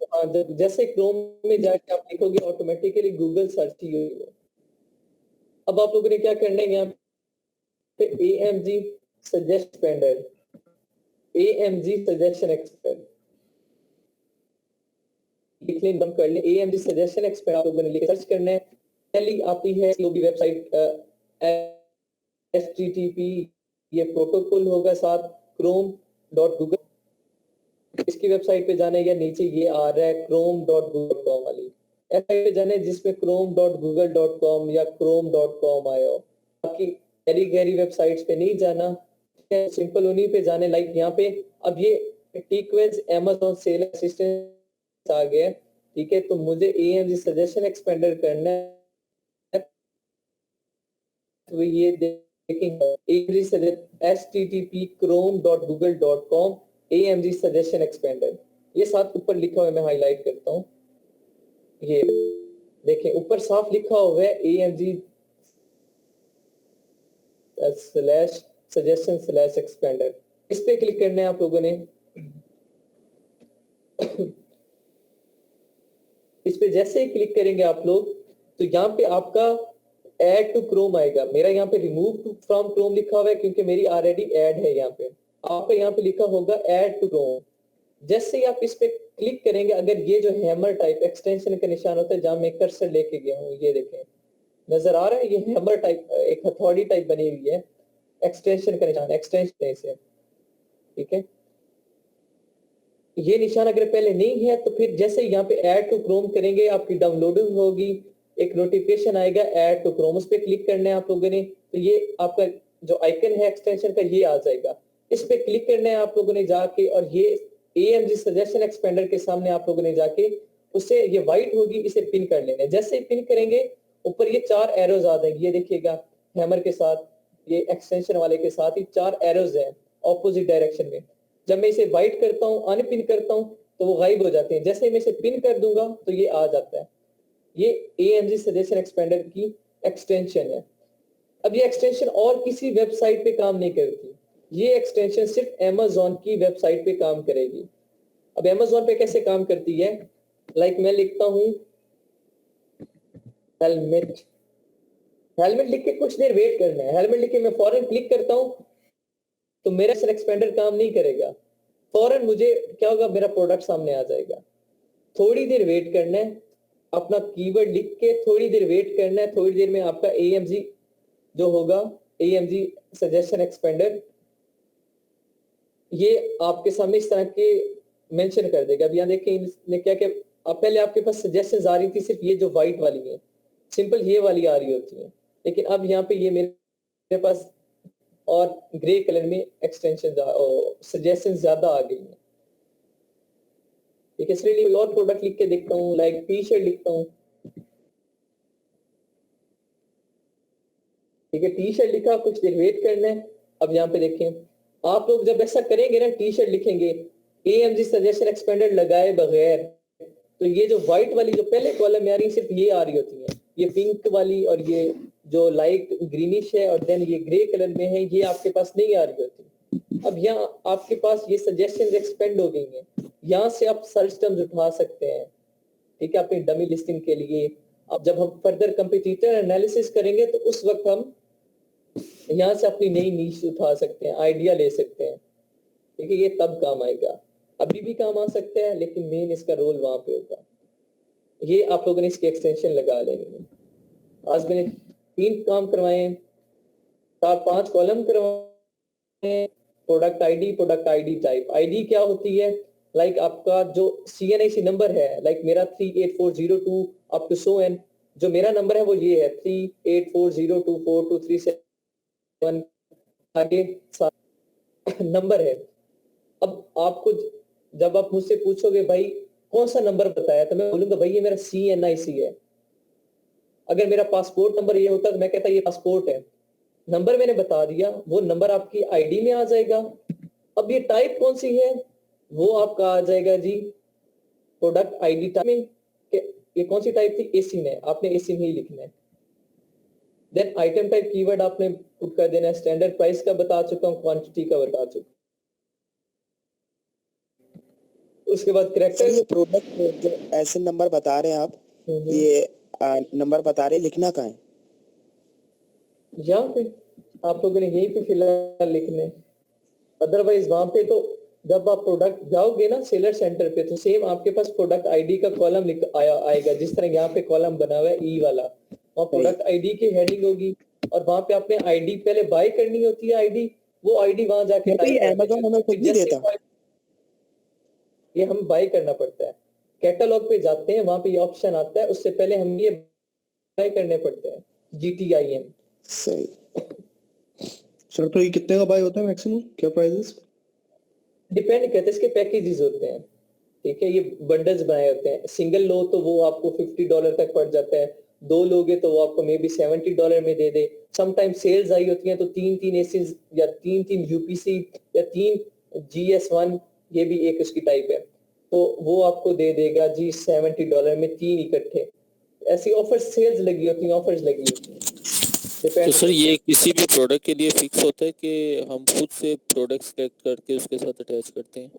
हाँ, जैसे क्रोम में जाके आप लिखोगे ऑटोमेटिकली गूगल सर्च ही होगा। अब आप लोगों ने क्या करना है, यहाँ पे AMG suggest expander, AMG suggestion expander लिख लें, बंद कर लें। AMG सजेशन एक्सपेंडर आप लोगों ने लिख सर्च करना है। पहली आती है जो भी वेबसाइट HTTP ये प्रोटोकॉल होगा साथ chrome.google, इसकी वेबसाइट पे जाना है। या नीचे ये आ रहा है chrome.google.com वाली वेबसाइट पे जाना है जिसमें chrome.google.com या chrome.com आया हो। बाकी गहरी गहरी वेबसाइट्स पे नहीं जाना, सिंपल उन्हीं पे जाने। लाइक यहाँ पे अब ये टिकवेंस Amazon सेल असिस्टेंट आ गया। ठीक है, तो मुझे AMG सजेशन एक्सपेंडर करना है, तो ये देखेंगे AMG HTTP chrome.google.com AMG suggestion expander, ये साथ ऊपर लिखा हुआ है, मैं हाईलाइट करता हूँ। ये देखें ऊपर साफ लिखा हुआ है AMG /suggestion/expander, इस पे क्लिक करना है आप लोगों ने। इस पे जैसे ही क्लिक करेंगे आप लोग तो यहाँ पे आपका ऐड टू क्रोम आएगा। मेरा यहाँ पे रिमूव फ्रॉम क्रोम लिखा हुआ है क्योंकि मेरी ऑलरेडी ऐड है। यहाँ पे आपका यहाँ पे लिखा होगा ऐड टू क्रोम। जैसे ही आप इस पे क्लिक करेंगे, अगर ये जो हैमर टाइप एक्सटेंशन का निशान होता है जहां मैं कर्सर लेके गया हूँ, ये देखें नजर आ रहा है, ये हैमर टाइप एक हथौड़ी टाइप बनी हुई है, एक्सटेंशन का निशान, एक्सटेंशन से। ठीक है, ये निशान अगर पहले नहीं है तो फिर जैसे यहाँ पे ऐड टू क्रोम करेंगे आपकी डाउनलोडिंग होगी, एक नोटिफिकेशन आएगा ऐड टू क्रोम, उस पर क्लिक करना है आप लोगों ने। तो ये आपका जो आइकन है एक्सटेंशन का ये आ जाएगा, इस पे क्लिक करना है आप लोगों ने जाके, और ये AMG सजेशन एक्सपेंडर के सामने आप लोगों ने जाके उससे ये व्हाइट होगी, इसे पिन कर लेना है। जैसे ही पिन करेंगे ऊपर ये 4 एरोज आ जाएंगे, ये देखिएगा हैमर के साथ, ये एक्सटेंशन वाले के साथ ही 4 एरोज हैं ऑपोजिट डायरेक्शन में। जब मैं इसे वाइट करता हूँ, अनपिन करता हूँ, तो वो गायब हो जाते हैं। जैसे ही मैं इसे पिन कर दूंगा तो ये आ जाता है। ये AMG सजेशन एक्सपेंडर की एक्सटेंशन है। अब ये एक्सटेंशन और किसी वेबसाइट पे काम नहीं करती, ये एक्सटेंशन सिर्फ Amazon की वेबसाइट पे काम करेगी। अब Amazon पे कैसे काम करती है? लाइक मैं लिखता हूँ हेलमेट, हेलमेट लिख के कुछ देर वेट करना है। हेलमेट लिख के मैं फौरन क्लिक करता हूँ तो मेरा एक्सपेंडर काम नहीं करेगा। फौरन मुझे क्या होगा, मेरा प्रोडक्ट सामने आ जाएगा। थोड़ी देर वेट करना है, अपना कीवर्ड लिख के थोड़ी देर वेट करना है। थोड़ी देर में आपका AMG जो होगा, AMG सजेशन एक्सपेंडर, ये आपके सामने इस तरह के मेंशन कर देगा। अब यहाँ देखिए इसने क्या क्या, अब पहले आपके पास सजेशंस आ रही थी सिर्फ ये जो व्हाइट वाली है, सिंपल ये वाली आ रही होती है, लेकिन अब यहाँ पे ये मेरे पास और ग्रे कलर में एक्सटेंशन सजेशन ज्यादा आ गई है। ठीक है, इसलिए कोई और प्रोडक्ट लिख के देखता हूँ, लाइक टी-शर्ट लिखता हूँ। ठीक है, टी-शर्ट लिखा, कुछ देर वेट करना है। अब यहाँ पे देखें, आप लोग जब ऐसा करेंगे ना, टी-शर्ट लिखेंगे AMG सजेशन एक्सपेंडर लगाए बगैर, तो ये जो व्हाइट वाली जो पहले कॉलम में आ रही है, सिर्फ ये आ रही होती है। ये पिंक वाली और ये जो लाइट ग्रीनिश है और देन ये ग्रे कलर में है, ये आपके पास नहीं आ रही होती। अब यहाँ आपके पास ये सजेशंस एक्सपेंड हो गई हैं, यहाँ से आप सर्च टर्म्स उठा सकते हैं। ठीक है, अपनी डमी लिस्टिंग के लिए। अब जब हम फर्दर कंपटीटर एनालिसिस करेंगे तो उस वक्त हम यहाँ से अपनी नई नीश उठा सकते हैं, आइडिया ले सकते हैं। ठीक है, ये तब काम आएगा, अभी भी काम आ सकता है, लेकिन मेन इसका रोल वहां पे होगा। ये आप लोगों ने इसकी एक्सटेंशन लगा लेनी। आज मैंने 3 काम करवाए, 4-5 कॉलम करवाए। Product ID type. आईडी क्या होती है? लाइक आपका जो CNIC नंबर है, लाइक मेरा 38402 अप टू सो एन, जो मेरा नंबर है वो ये है 384024237 आगे नंबर है। अब आपको जब आप मुझसे पूछोगे भाई कौन सा नंबर बताया, तो मैं बोलूंगा भाई ये मेरा CNIC है। अगर मेरा पासपोर्ट नंबर ये होता तो मैं कहता ये पासपोर्ट है। नंबर मैंने बता दिया, वो नंबर आपकी आईडी में आ जाएगा। अब ये टाइप कौन सी है, वो आपका आ जाएगा जी प्रोडक्ट आईडी टाइप में। ये कौन सी टाइप थी? एसिन है, आपने एसिन ही लिखना है। देन आइटम टाइप कीवर्ड आपने पुट कर देना है। स्टैंडर्ड प्राइस का बता चुका हूँ, क्वांटिटी का बता चुका। उसके बाद सर करेक्टर। ये प्रोडक्ट जो ऐसे नंबर बता रहे हैं आप, ये नंबर बता रहे हैं, लिखना कहाँ है? यहाँ पे आप लोगों ने यहीं पे फिलहाल लिखने, अदरवाइज वहां पे तो जब आप प्रोडक्ट जाओगे ना सेलर सेंटर पे, तो सेम आपके पास प्रोडक्ट आईडी का कॉलम आएगा, जिस तरह यहाँ पे कॉलम बना हुआ है ई वाला, और प्रोडक्ट आईडी की हेडिंग होगी, और वहां पे आपने आईडी पहले बाय करनी होती है। आईडी, वो आईडी वहां जाके Amazon हमें खुद नहीं देता, ये हम बाय करना पड़ता है। कैटलॉग पे जाते हैं, वहां पे ये ऑप्शन आता है, उससे पहले हम ये बाय करने पड़ते हैं। GTIN। सही। सर तो ये कितने का बाय होता है मैक्सिमम, क्या प्राइसेस? डिपेंड करते हैं, इसके पैकेजेस होते हैं। ठीक है, ये बंडल्स बनाए होते हैं। सिंगल लो तो वो आपको $50 तक पड़ जाता है, 2 लोगे तो वो आपको मे बी $70 में दे दे। समटाइम सेल्स आई होती हैं तो 3-3 एसीज या 3-3 UPC या 3 GS1, ये भी एक उसकी टाइप है, तो वो आपको दे देगा जी $70 में 3 इकट्ठे। ऐसी ऑफर सेल्स लगी होती हैं, ऑफर्स लगी होती हैं। तो सर ये किसी भी प्रोडक्ट के लिए फिक्स होता है कि हम खुद से प्रोडक्ट सेलेक्ट करके उसके साथ अटैच करते हैं?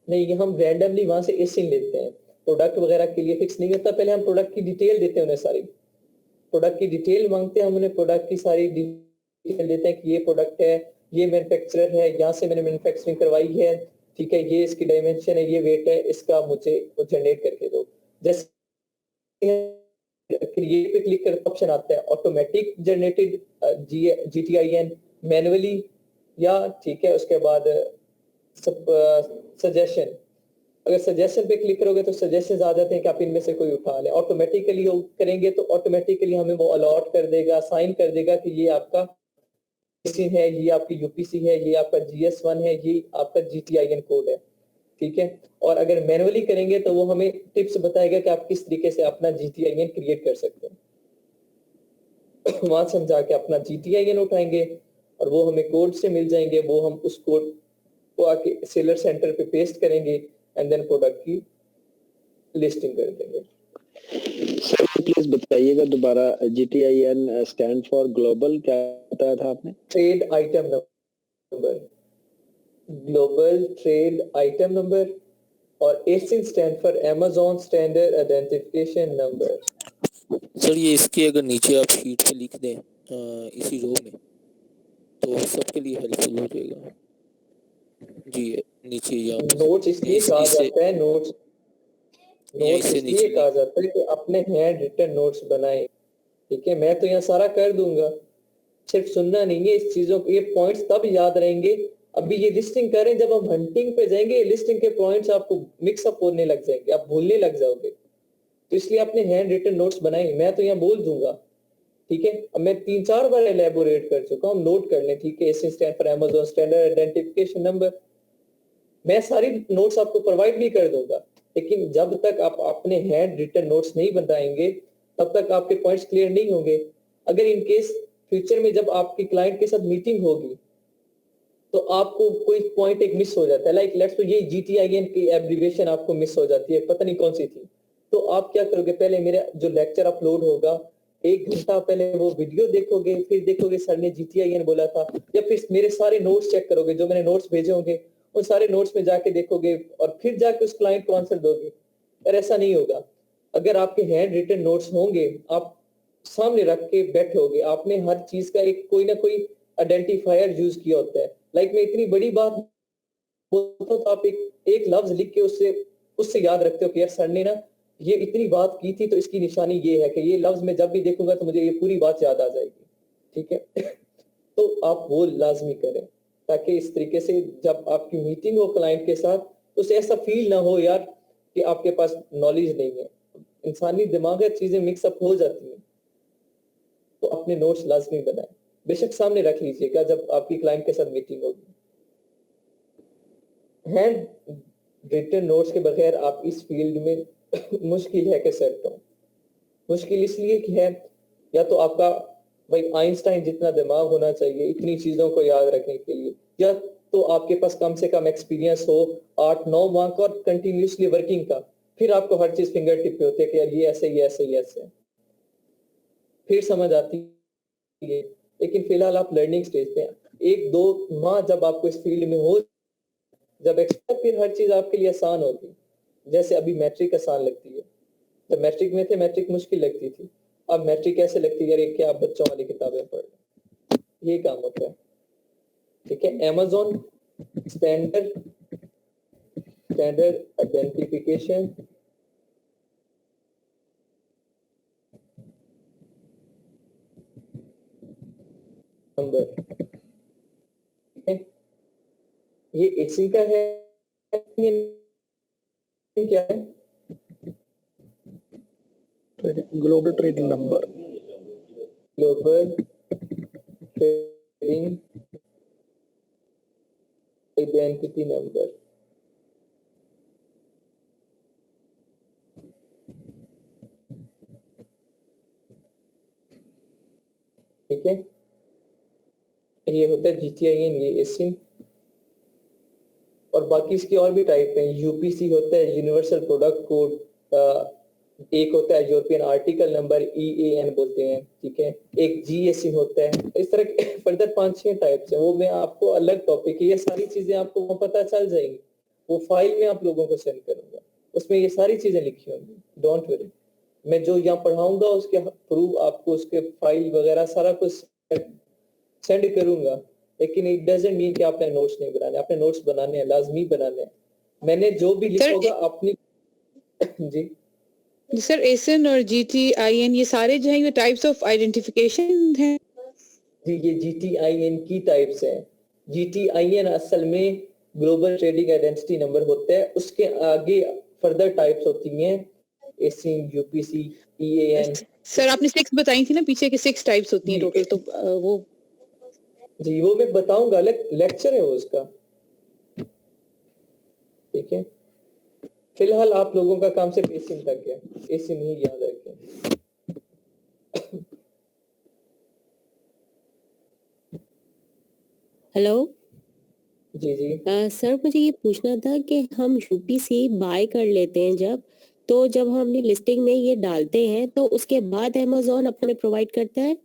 नहीं, ये हम रैंडमली वहां से एसिन लेते हैं। प्रोडक्ट वगैरह के लिए फिक्स नहीं होता। पहले हम प्रोडक्ट की डिटेल देते हैं उन्हें, सारी प्रोडक्ट की डिटेल मांगते हैं हम उन्हें, प्रोडक्ट की सारी डिटेल देते हैं कि ये प्रोडक्ट है, ये मैन्युफैक्चरर है, यहाँ से मैंने मैन्युफैक्चरिंग करवाई है। ठीक है, ये इसकी डायमेंशन है, ये वेट है, इसका मुझे जनरेट करके दो। जैसे क्रिएट पे क्लिक करके ऑप्शन आता है ऑटोमेटिक जनरेटेड GTIN, मैनुअली, या ठीक है उसके बाद सजेशन। अगर सजेशन पे क्लिक करोगे तो सजेशंस आ जाते हैं कि आप इनमें से कोई उठा लें। ऑटोमेटिकली करेंगे तो ऑटोमेटिकली हमें वो अलॉट कर देगा, साइन कर देगा कि ये आपका है, ये आपकी UPC है, ये आपका GS1 है, ये आपका GTIN कोड है। ठीक है, और अगर मैनुअली करेंगे तो वो हमें टिप्स बताएगा कि आप किस तरीके से अपना GTIN क्रिएट कर सकते हैं। वहां से हम जाके अपना GTIN उठाएंगे और वो हमें कोड से मिल जाएंगे, वो हम उस कोड को आके सेलर सेंटर पे पेस्ट करेंगे एंड देन प्रोडक्ट की लिस्टिंग कर देंगे। सर प्लीज बताइएगा दोबारा, GTIN स्टैंड फॉर ग्लोबल, क्या बताया था आपने? Trade item number, global trade item number, और ASIN stand for Amazon standard identification number. Sir ये इसके अगर नीचे आप शीट पे लिख दें इसी रो में तो सबके लिए हेल्पफुल हो जाएगा। जी नीचे यहाँ पे नोट्स इसलिए कहा जाता है, नोट्स इसलिए कहा जाता है कि अपने हैंड रिटन नोट्स बनाएं। ठीक है, मैं तो यहाँ सारा कर दूंगा, सिर्फ सुनना नहीं है। इस चीजों के ये पॉइंट्स तब याद रहेंगे, अभी ये लिस्टिंग करें, जब हम हंटिंग पे जाएंगे लिस्टिंग के पॉइंट्स आपको मिक्सअप होने लग जाएंगे, आप भूलने लग जाओगे। तो इसलिए अपने हैंड रिटन नोट्स बनाएं, मैं तो यहाँ बोल दूंगा। ठीक है, अब मैं 3-4 बार एलेबोरेट कर चुका हूँ, नोट कर लें। ठीक है, ASIN stand for Amazon standard identification number, मैं सारी नोट्स आपको प्रोवाइड भी कर दूंगा, लेकिन जब तक आप अपने हैंड रिटन नोट्स नहीं बनाएंगे तब तक आपके पॉइंट्स क्लियर नहीं होंगे। अगर इन केस फ्यूचर में जब आपकी क्लाइंट के साथ मीटिंग होगी तो आपको कोई पॉइंट एक मिस हो जाता है, लाइक लेट्स तो ये GTIN की एब्रिविएशन आपको मिस हो जाती है, पता नहीं कौन सी थी, तो आप क्या करोगे, पहले मेरा जो लेक्चर अपलोड होगा 1 घंटा पहले वो वीडियो देखोगे, फिर देखोगे सर ने GTIN बोला था, या फिर मेरे सारे नोट्स चेक करोगे, जो मैंने नोट्स भेजे होंगे उन सारे नोट्स में जाके देखोगे और फिर जाके उस क्लाइंट को आंसर दोगे। यार ऐसा नहीं होगा। अगर आपके हैंड रिटन नोट्स होंगे, आप सामने रख के बैठे होगे, आपने हर चीज का एक कोई ना कोई आइडेंटिफायर यूज किया होता है। लाइक मैं इतनी बड़ी बात बोलता हूँ तो आप एक लफ्ज लिख के उससे याद रखते हो कि यार सर ने ना ये इतनी बात की थी, तो इसकी निशानी ये है कि ये लफ्ज मैं जब भी देखूंगा तो मुझे ये पूरी बात याद आ जाएगी। ठीक है तो आप वो लाजमी करें, ताकि इस तरीके से जब आपकी मीटिंग हो क्लाइंट के साथ तो उसे ऐसा फील ना हो यार कि आपके पास नॉलेज नहीं है। इंसानी दिमाग है, चीजें मिक्सअप हो जाती हैं, तो अपने नोट्स लाजमी बनाएं, बेशक सामने रख लीजिएगा जब आपकी क्लाइंट के साथ मीटिंग होगी। हैंड रिटन नोट्स के बगैर आप इस फील्ड में मुश्किल है कि सेट हो। मुश्किल इसलिए कि है, या तो आपका भाई आइंस्टाइन जितना दिमाग होना चाहिए इतनी चीजों को याद रखने के लिए, या तो आपके पास कम से कम एक्सपीरियंस हो 8-9 माह का और कंटिन्यूसली वर्किंग का, फिर आपको हर चीज फिंगर टिप पे होती है कि यार ये ऐसे ये ऐसे ये ऐसे, फिर समझ आती है। लेकिन फिलहाल आप लर्निंग स्टेज पे हैं, 1-2 माह जब आपको इस फील्ड में हो, जब एक्सपर्ट, फिर हर चीज आपके लिए आसान होगी। जैसे अभी मैट्रिक आसान लगती है, जब मैट्रिक में थे मैट्रिक मुश्किल लगती थी, अब मैट्रिक कैसे लगती है यार, एक क्या आप बच्चों वाली किताबें पढ़ लें, ये काम होता है। ठीक है, अमेज़न स्टैंडर्ड आइडेंटिफिकेशन नंबर, ठीक है, ये इसी का है, क्या है, global trading number, global trading identity number. ठीक है, ये होता है GTIN, ये ASIN, और बाकी इसके और भी टाइप हैं। UPC होता है, यूनिवर्सल प्रोडक्ट कोड, एक होता है यूरोपियन आर्टिकल नंबर, EAN बोलते हैं। ठीक है, एक GSIN होता है। इस तरह के फर्दर 5-6 टाइप्स हैं, वो मैं आपको अलग टॉपिक है, ये सारी चीजें आपको वो पता चल जाएंगी, वो फाइल में आप लोगों को सेंड करूंगा, उसमें ये सारी चीजें लिखी होंगी, डोंट वरी। मैं जो यहाँ पढ़ाऊंगा उसके प्रूफ आपको उसके फाइल वगैरह सारा कुछ सेंड करूंगा, लेकिन इट डजंट मीन कि आपने नोट्स नहीं बनाने, आपने नोट्स बनाने हैं, लाजमी बनाने हैं। मैंने जो भी लिखा होगा अपनी जी सर ASIN और GTIN ये सारे जो है ये टाइप्स ऑफ आइडेंटिफिकेशन हैं। जी ये GTIN की टाइप्स हैं। GTIN असल में ग्लोबल ट्रेडिंग आइडेंटिटी नंबर होता है, उसके आगे फर्दर टाइप्स होती हैं ASIN, UPC, EAN। सर आपने 6 बताई थी ना पीछे के 6 टाइप्स होती हैं टोटल, तो वो जी वो मैं बताऊंगा, लेक्चर है वो उसका। ठीक है, फिलहाल आप लोगों का काम सिर्फ ASIN तक है, ASIN ही याद रखें। हेलो जी जी सर, मुझे ये पूछना था कि हम यूपीसी बाय कर लेते हैं जब हम अपनी लिस्टिंग में ये डालते हैं तो उसके बाद अमेज़न अपने प्रोवाइड करता है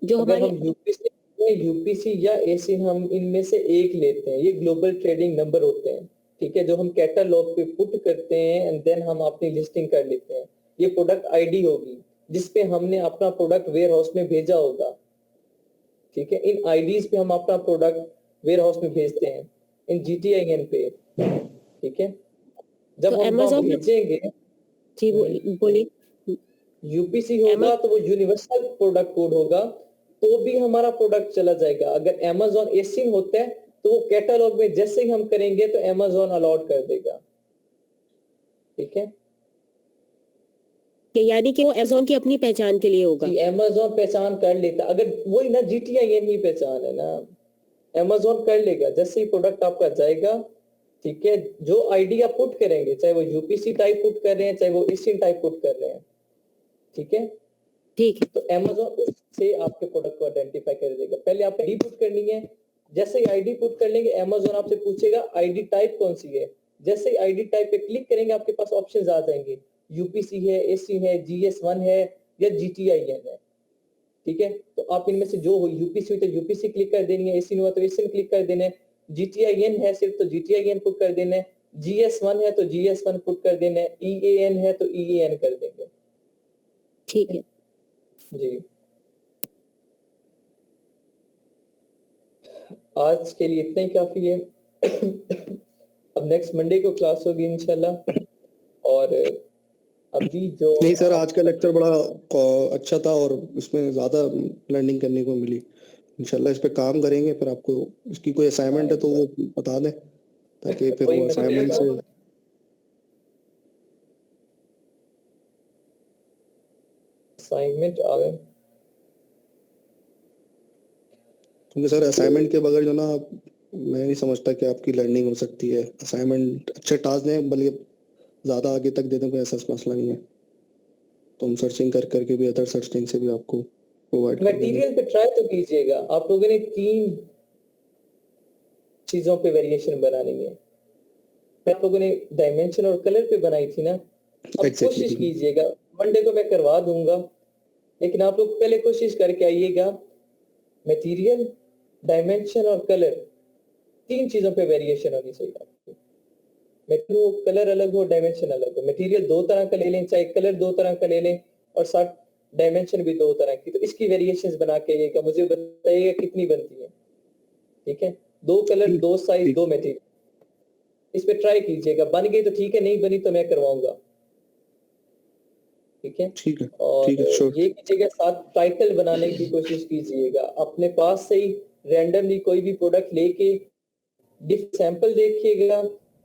जो अगर हमारी हम यूपीसी या एसिन हम इनमें से एक लेते हैं, ये ग्लोबल ट्रेडिंग नंबर होते हैं, ठीक है, जो हम कैटलॉग पे पुट करते हैं एंड देन हम अपनी लिस्टिंग कर लेते हैं। ये प्रोडक्ट आईडी होगी जिसपे हमने अपना प्रोडक्ट वेयर हाउस में भेजा होगा, ठीक है। इन आईडीज पे हम अपना प्रोडक्ट वेयर हाउस में भेजते हैं, इन GTIN पे, ठीक है। जब तो हम वहाँ अमेज़न भेजेंगे, जी बोलिए यूपीसी होगा तो वो यूनिवर्सल प्रोडक्ट कोड होगा, तो भी हमारा प्रोडक्ट चला जाएगा। अगर अमेज़न एसिन होता है तो वो कैटलॉग में जैसे ही हम करेंगे तो अमेज़न अलॉट कर देगा, ठीक है। कि यानी कि वो अमेज़न की अपनी पहचान के लिए होगा। जी, अमेज़न पहचान कर लेता, अगर वही ना GTIN ही पहचान है ना, अमेज़न कर लेगा जैसे ही प्रोडक्ट आपका जाएगा, ठीक है। जो आईडी आप पुट करेंगे, चाहे वो यूपीसी टाइप पुट कर रहे हैं, चाहे वो एसिन टाइप पुट कर रहे हैं, ठीक है, ठीक है। तो अमेज़न उससे आपके प्रोडक्ट को आइडेंटिफाई कर देगा। पहले आपको आईडी पुट करनी है, जैसे ही आईडी पुट कर लेंगे अमेज़न आपसे पूछेगा आईडी टाइप कौन सी है। जैसे ही आईडी टाइप पे क्लिक करेंगे आपके पास ऑप्शंस आ जाएंगे, यूपीसी है, एसी है, GS1 है या GTIN है, ठीक है। तो आप इनमें से जो हो, यूपीसी हुई तो यूपीसी क्लिक कर देनी है, एसिन हुआ तो एसिन क्लिक कर देना है, GTIN है सिर्फ तो GTIN पुट कर देना है, GS1 है तो GS1 पुट कर देना है, EAN है तो EAN कर देंगे, ठीक है जी। आज के लिए इतना ही काफी है। अब नेक्स्ट मंडे को क्लास होगी इंशाल्लाह। और अभी जो नहीं सर, आज का लेक्चर बड़ा अच्छा था और इसमें ज़्यादा लर्निंग करने को मिली। इंशाल्लाह इस पे काम करेंगे, फिर आपको इसकी कोई असाइनमेंट है तो वो बता दें ताकि फिर वो असाइनमेंट से असाइनमेंट आ गए, क्योंकि सर असाइनमेंट के बगैर जो ना मैं नहीं समझता कि आपकी लर्निंग हो सकती है। असाइनमेंट अच्छे टास्क दें, बल्कि ज़्यादा आगे तक दे दें, कोई ऐसा मसला नहीं है। तो हम सर्चिंग कर करके भी अदर सर्चिंग से भी आपको प्रोवाइड कर देंगे। मटेरियल पे ट्राई तो कीजिएगा। आप लोगों ने 3 चीजों पे वेरिएशन बनानी है। आप लोगों ने डायमेंशन और कलर पे बनाई थी ना, अब कोशिश कीजिएगा, मंडे को मैं करवा दूंगा, लेकिन आप लोग पहले कोशिश करके आइएगा। मटेरियल, डायमेंशन और कलर, 3 चीजों पे वेरिएशन होनी चाहिए आपकी। मटेरियल कलर अलग हो, डायमेंशन अलग हो। मटेरियल 2 तरह का ले लें, चाहे कलर 2 तरह का ले लें, और साथ डायमेंशन भी 2 तरह की। तो इसकी वेरिएशंस बना के आइएगा, मुझे बताइएगा कितनी बनती है, ठीक है। 2 कलर, 2 साइज, 2 मटेरियल, इस पे ट्राई कीजिएगा। बन गई तो ठीक है, नहीं बनी तो मैं करवाऊंगा, ठीक है। ठीक है, और ठीक है, श्योर। ये कीजिएगा, साथ टाइटल बनाने की कोशिश कीजिएगा। अपने पास से ही रैंडमली कोई भी प्रोडक्ट लेके सैंपल देखिएगा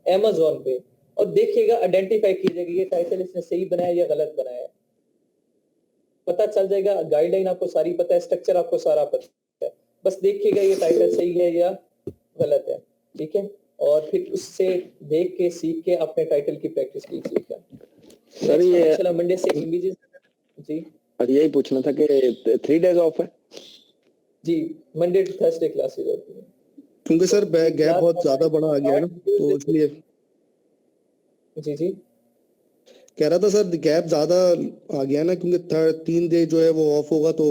अमेज़न पे और देखिएगा, आइडेंटिफाई कीजिएगा ये टाइटल इसने सही बनाया या गलत बनाया। पता चल जाएगा, गाइडलाइन आपको सारी पता है, स्ट्रक्चर आपको सारा पता है, बस देखिएगा ये टाइटल सही है या गलत है, ठीक है। और फिर उससे देख के सीख के अपने टाइटल की प्रैक्टिस कीजिएगा। सर ये इंशाल्लाह मंडे से इमेजेस, जी यही पूछना था कि 3 डेज ऑफ है जी, मंडे टू थर्सडे क्लासेस होती है। क्योंकि सर गैप बहुत ज्यादा बड़ा आ गया है ना, तो इसलिए जी जी कह रहा था सर, गैप ज्यादा आ गया है ना, क्योंकि 3 डे जो है वो ऑफ होगा, तो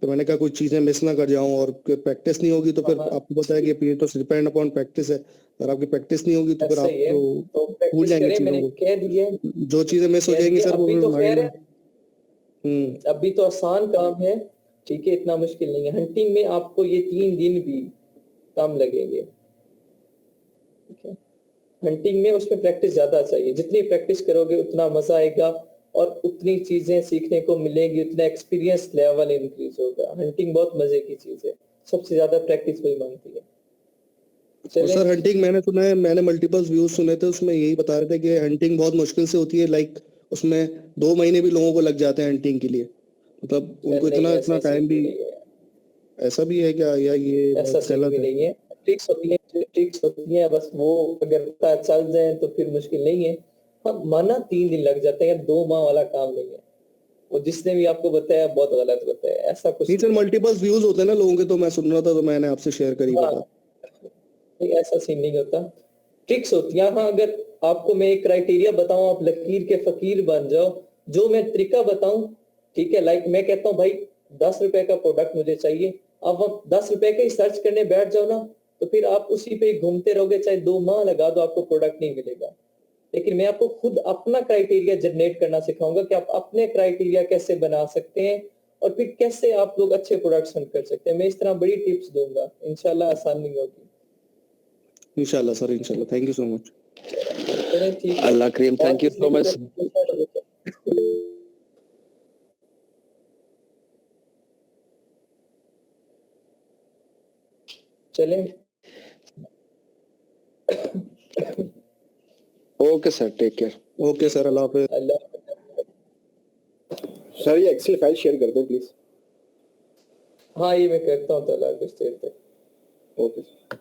मैंने कहा कुछ चीजें मिस ना कर जाऊं, और प्रैक्टिस नहीं होगी तो फिर आपको पता है कि ये तो डिपेंड अपॉन प्रैक्टिस है। अगर आपकी प्रैक्टिस नहीं होगी तो फिर आप तो भूल जाएंगे चीजों मैंने को, कह दिया, जो चीजें मिस हो जाएंगी सर वो अभी तो माइंड खैर अभी तो आसान काम है, ठीक है, इतना मुश्किल नहीं है। हंटिंग में आपको ये 3 दिन भी कम लगेंगे, ठीक है। हंटिंग में उसमें प्रैक्टिस ज्यादा चाहिए, जितनी प्रैक्टिस करोगे उतना मजा आएगा और उतनी चीजें सीखने को मिलेगी, उतना एक्सपीरियंस लेवल इंक्रीज होगा। हंटिंग बहुत मजे की चीज है, सबसे ज्यादा प्रैक्टिस वही मांगती है। और सर हंटिंग मैंने सुना है, मैंने मल्टीपल व्यूज सुने थे, उसमें यही बता रहे थे कि हंटिंग बहुत मुश्किल से होती है, लाइक उसमें 2 महीने भी लोगों को लग जाते हैं हंटिंग के लिए, मतलब उनको इतना टाइम भी, ऐसा भी है क्या, या ये ऐसा गलत है? नहीं है, ट्रिक्स होती है, बस वो अगर पता चल जाए तो फिर मुश्किल नहीं है। हाँ, माना 3 दिन लग जाते हैं, 2 माह वाला काम नहीं है, वो जिसने भी आपको बताया बहुत गलत बताया, ऐसा कुछ नहीं सर, मल्टीपल व्यूज होते हैं ना लोगों के, तो मैं सुन रहा था तो मैंने आपसे शेयर करी हाँ, बात। नहीं ऐसा सीन नहीं होता, ट्रिक्स होती है। हाँ, अगर आपको मैं एक क्राइटेरिया बताऊं, आप लकीर के फकीर बन जाओ, जो मैं तरीका बताऊं, ठीक है, लाइक मैं कहता हूं भाई 10 रुपए का प्रोडक्ट मुझे चाहिए, आप 10 रुपए का ही सर्च करने बैठ जाओ ना, तो फिर आप उसी पे घूमते रहोगे, चाहे 2 माह लगा दो आपको प्रोडक्ट नहीं मिलेगा। लेकिन मैं आपको खुद अपना क्राइटेरिया जनरेट करना सिखाऊंगा कि आप अपने क्राइटेरिया कैसे बना सकते हैं और फिर कैसे आप लोग अच्छे प्रोडक्ट्स कर सकते हैं। मैं इस तरह बड़ी टिप्स दूंगा, इंशाल्लाह आसानी होगी। इंशाल्लाह सर, इंशाल्लाह। Thank you so much. चलें, ठीक है। अल्लाह करीम, थैंक यू सो मच। चलें, okay sir, take care. Okay sir, अल्लाह हाफिज। सर ये एक्सेल फाइल शेयर कर दो प्लीज। हाँ, ये मैं करता हूँ तो कुछ देर तक। Okay sir.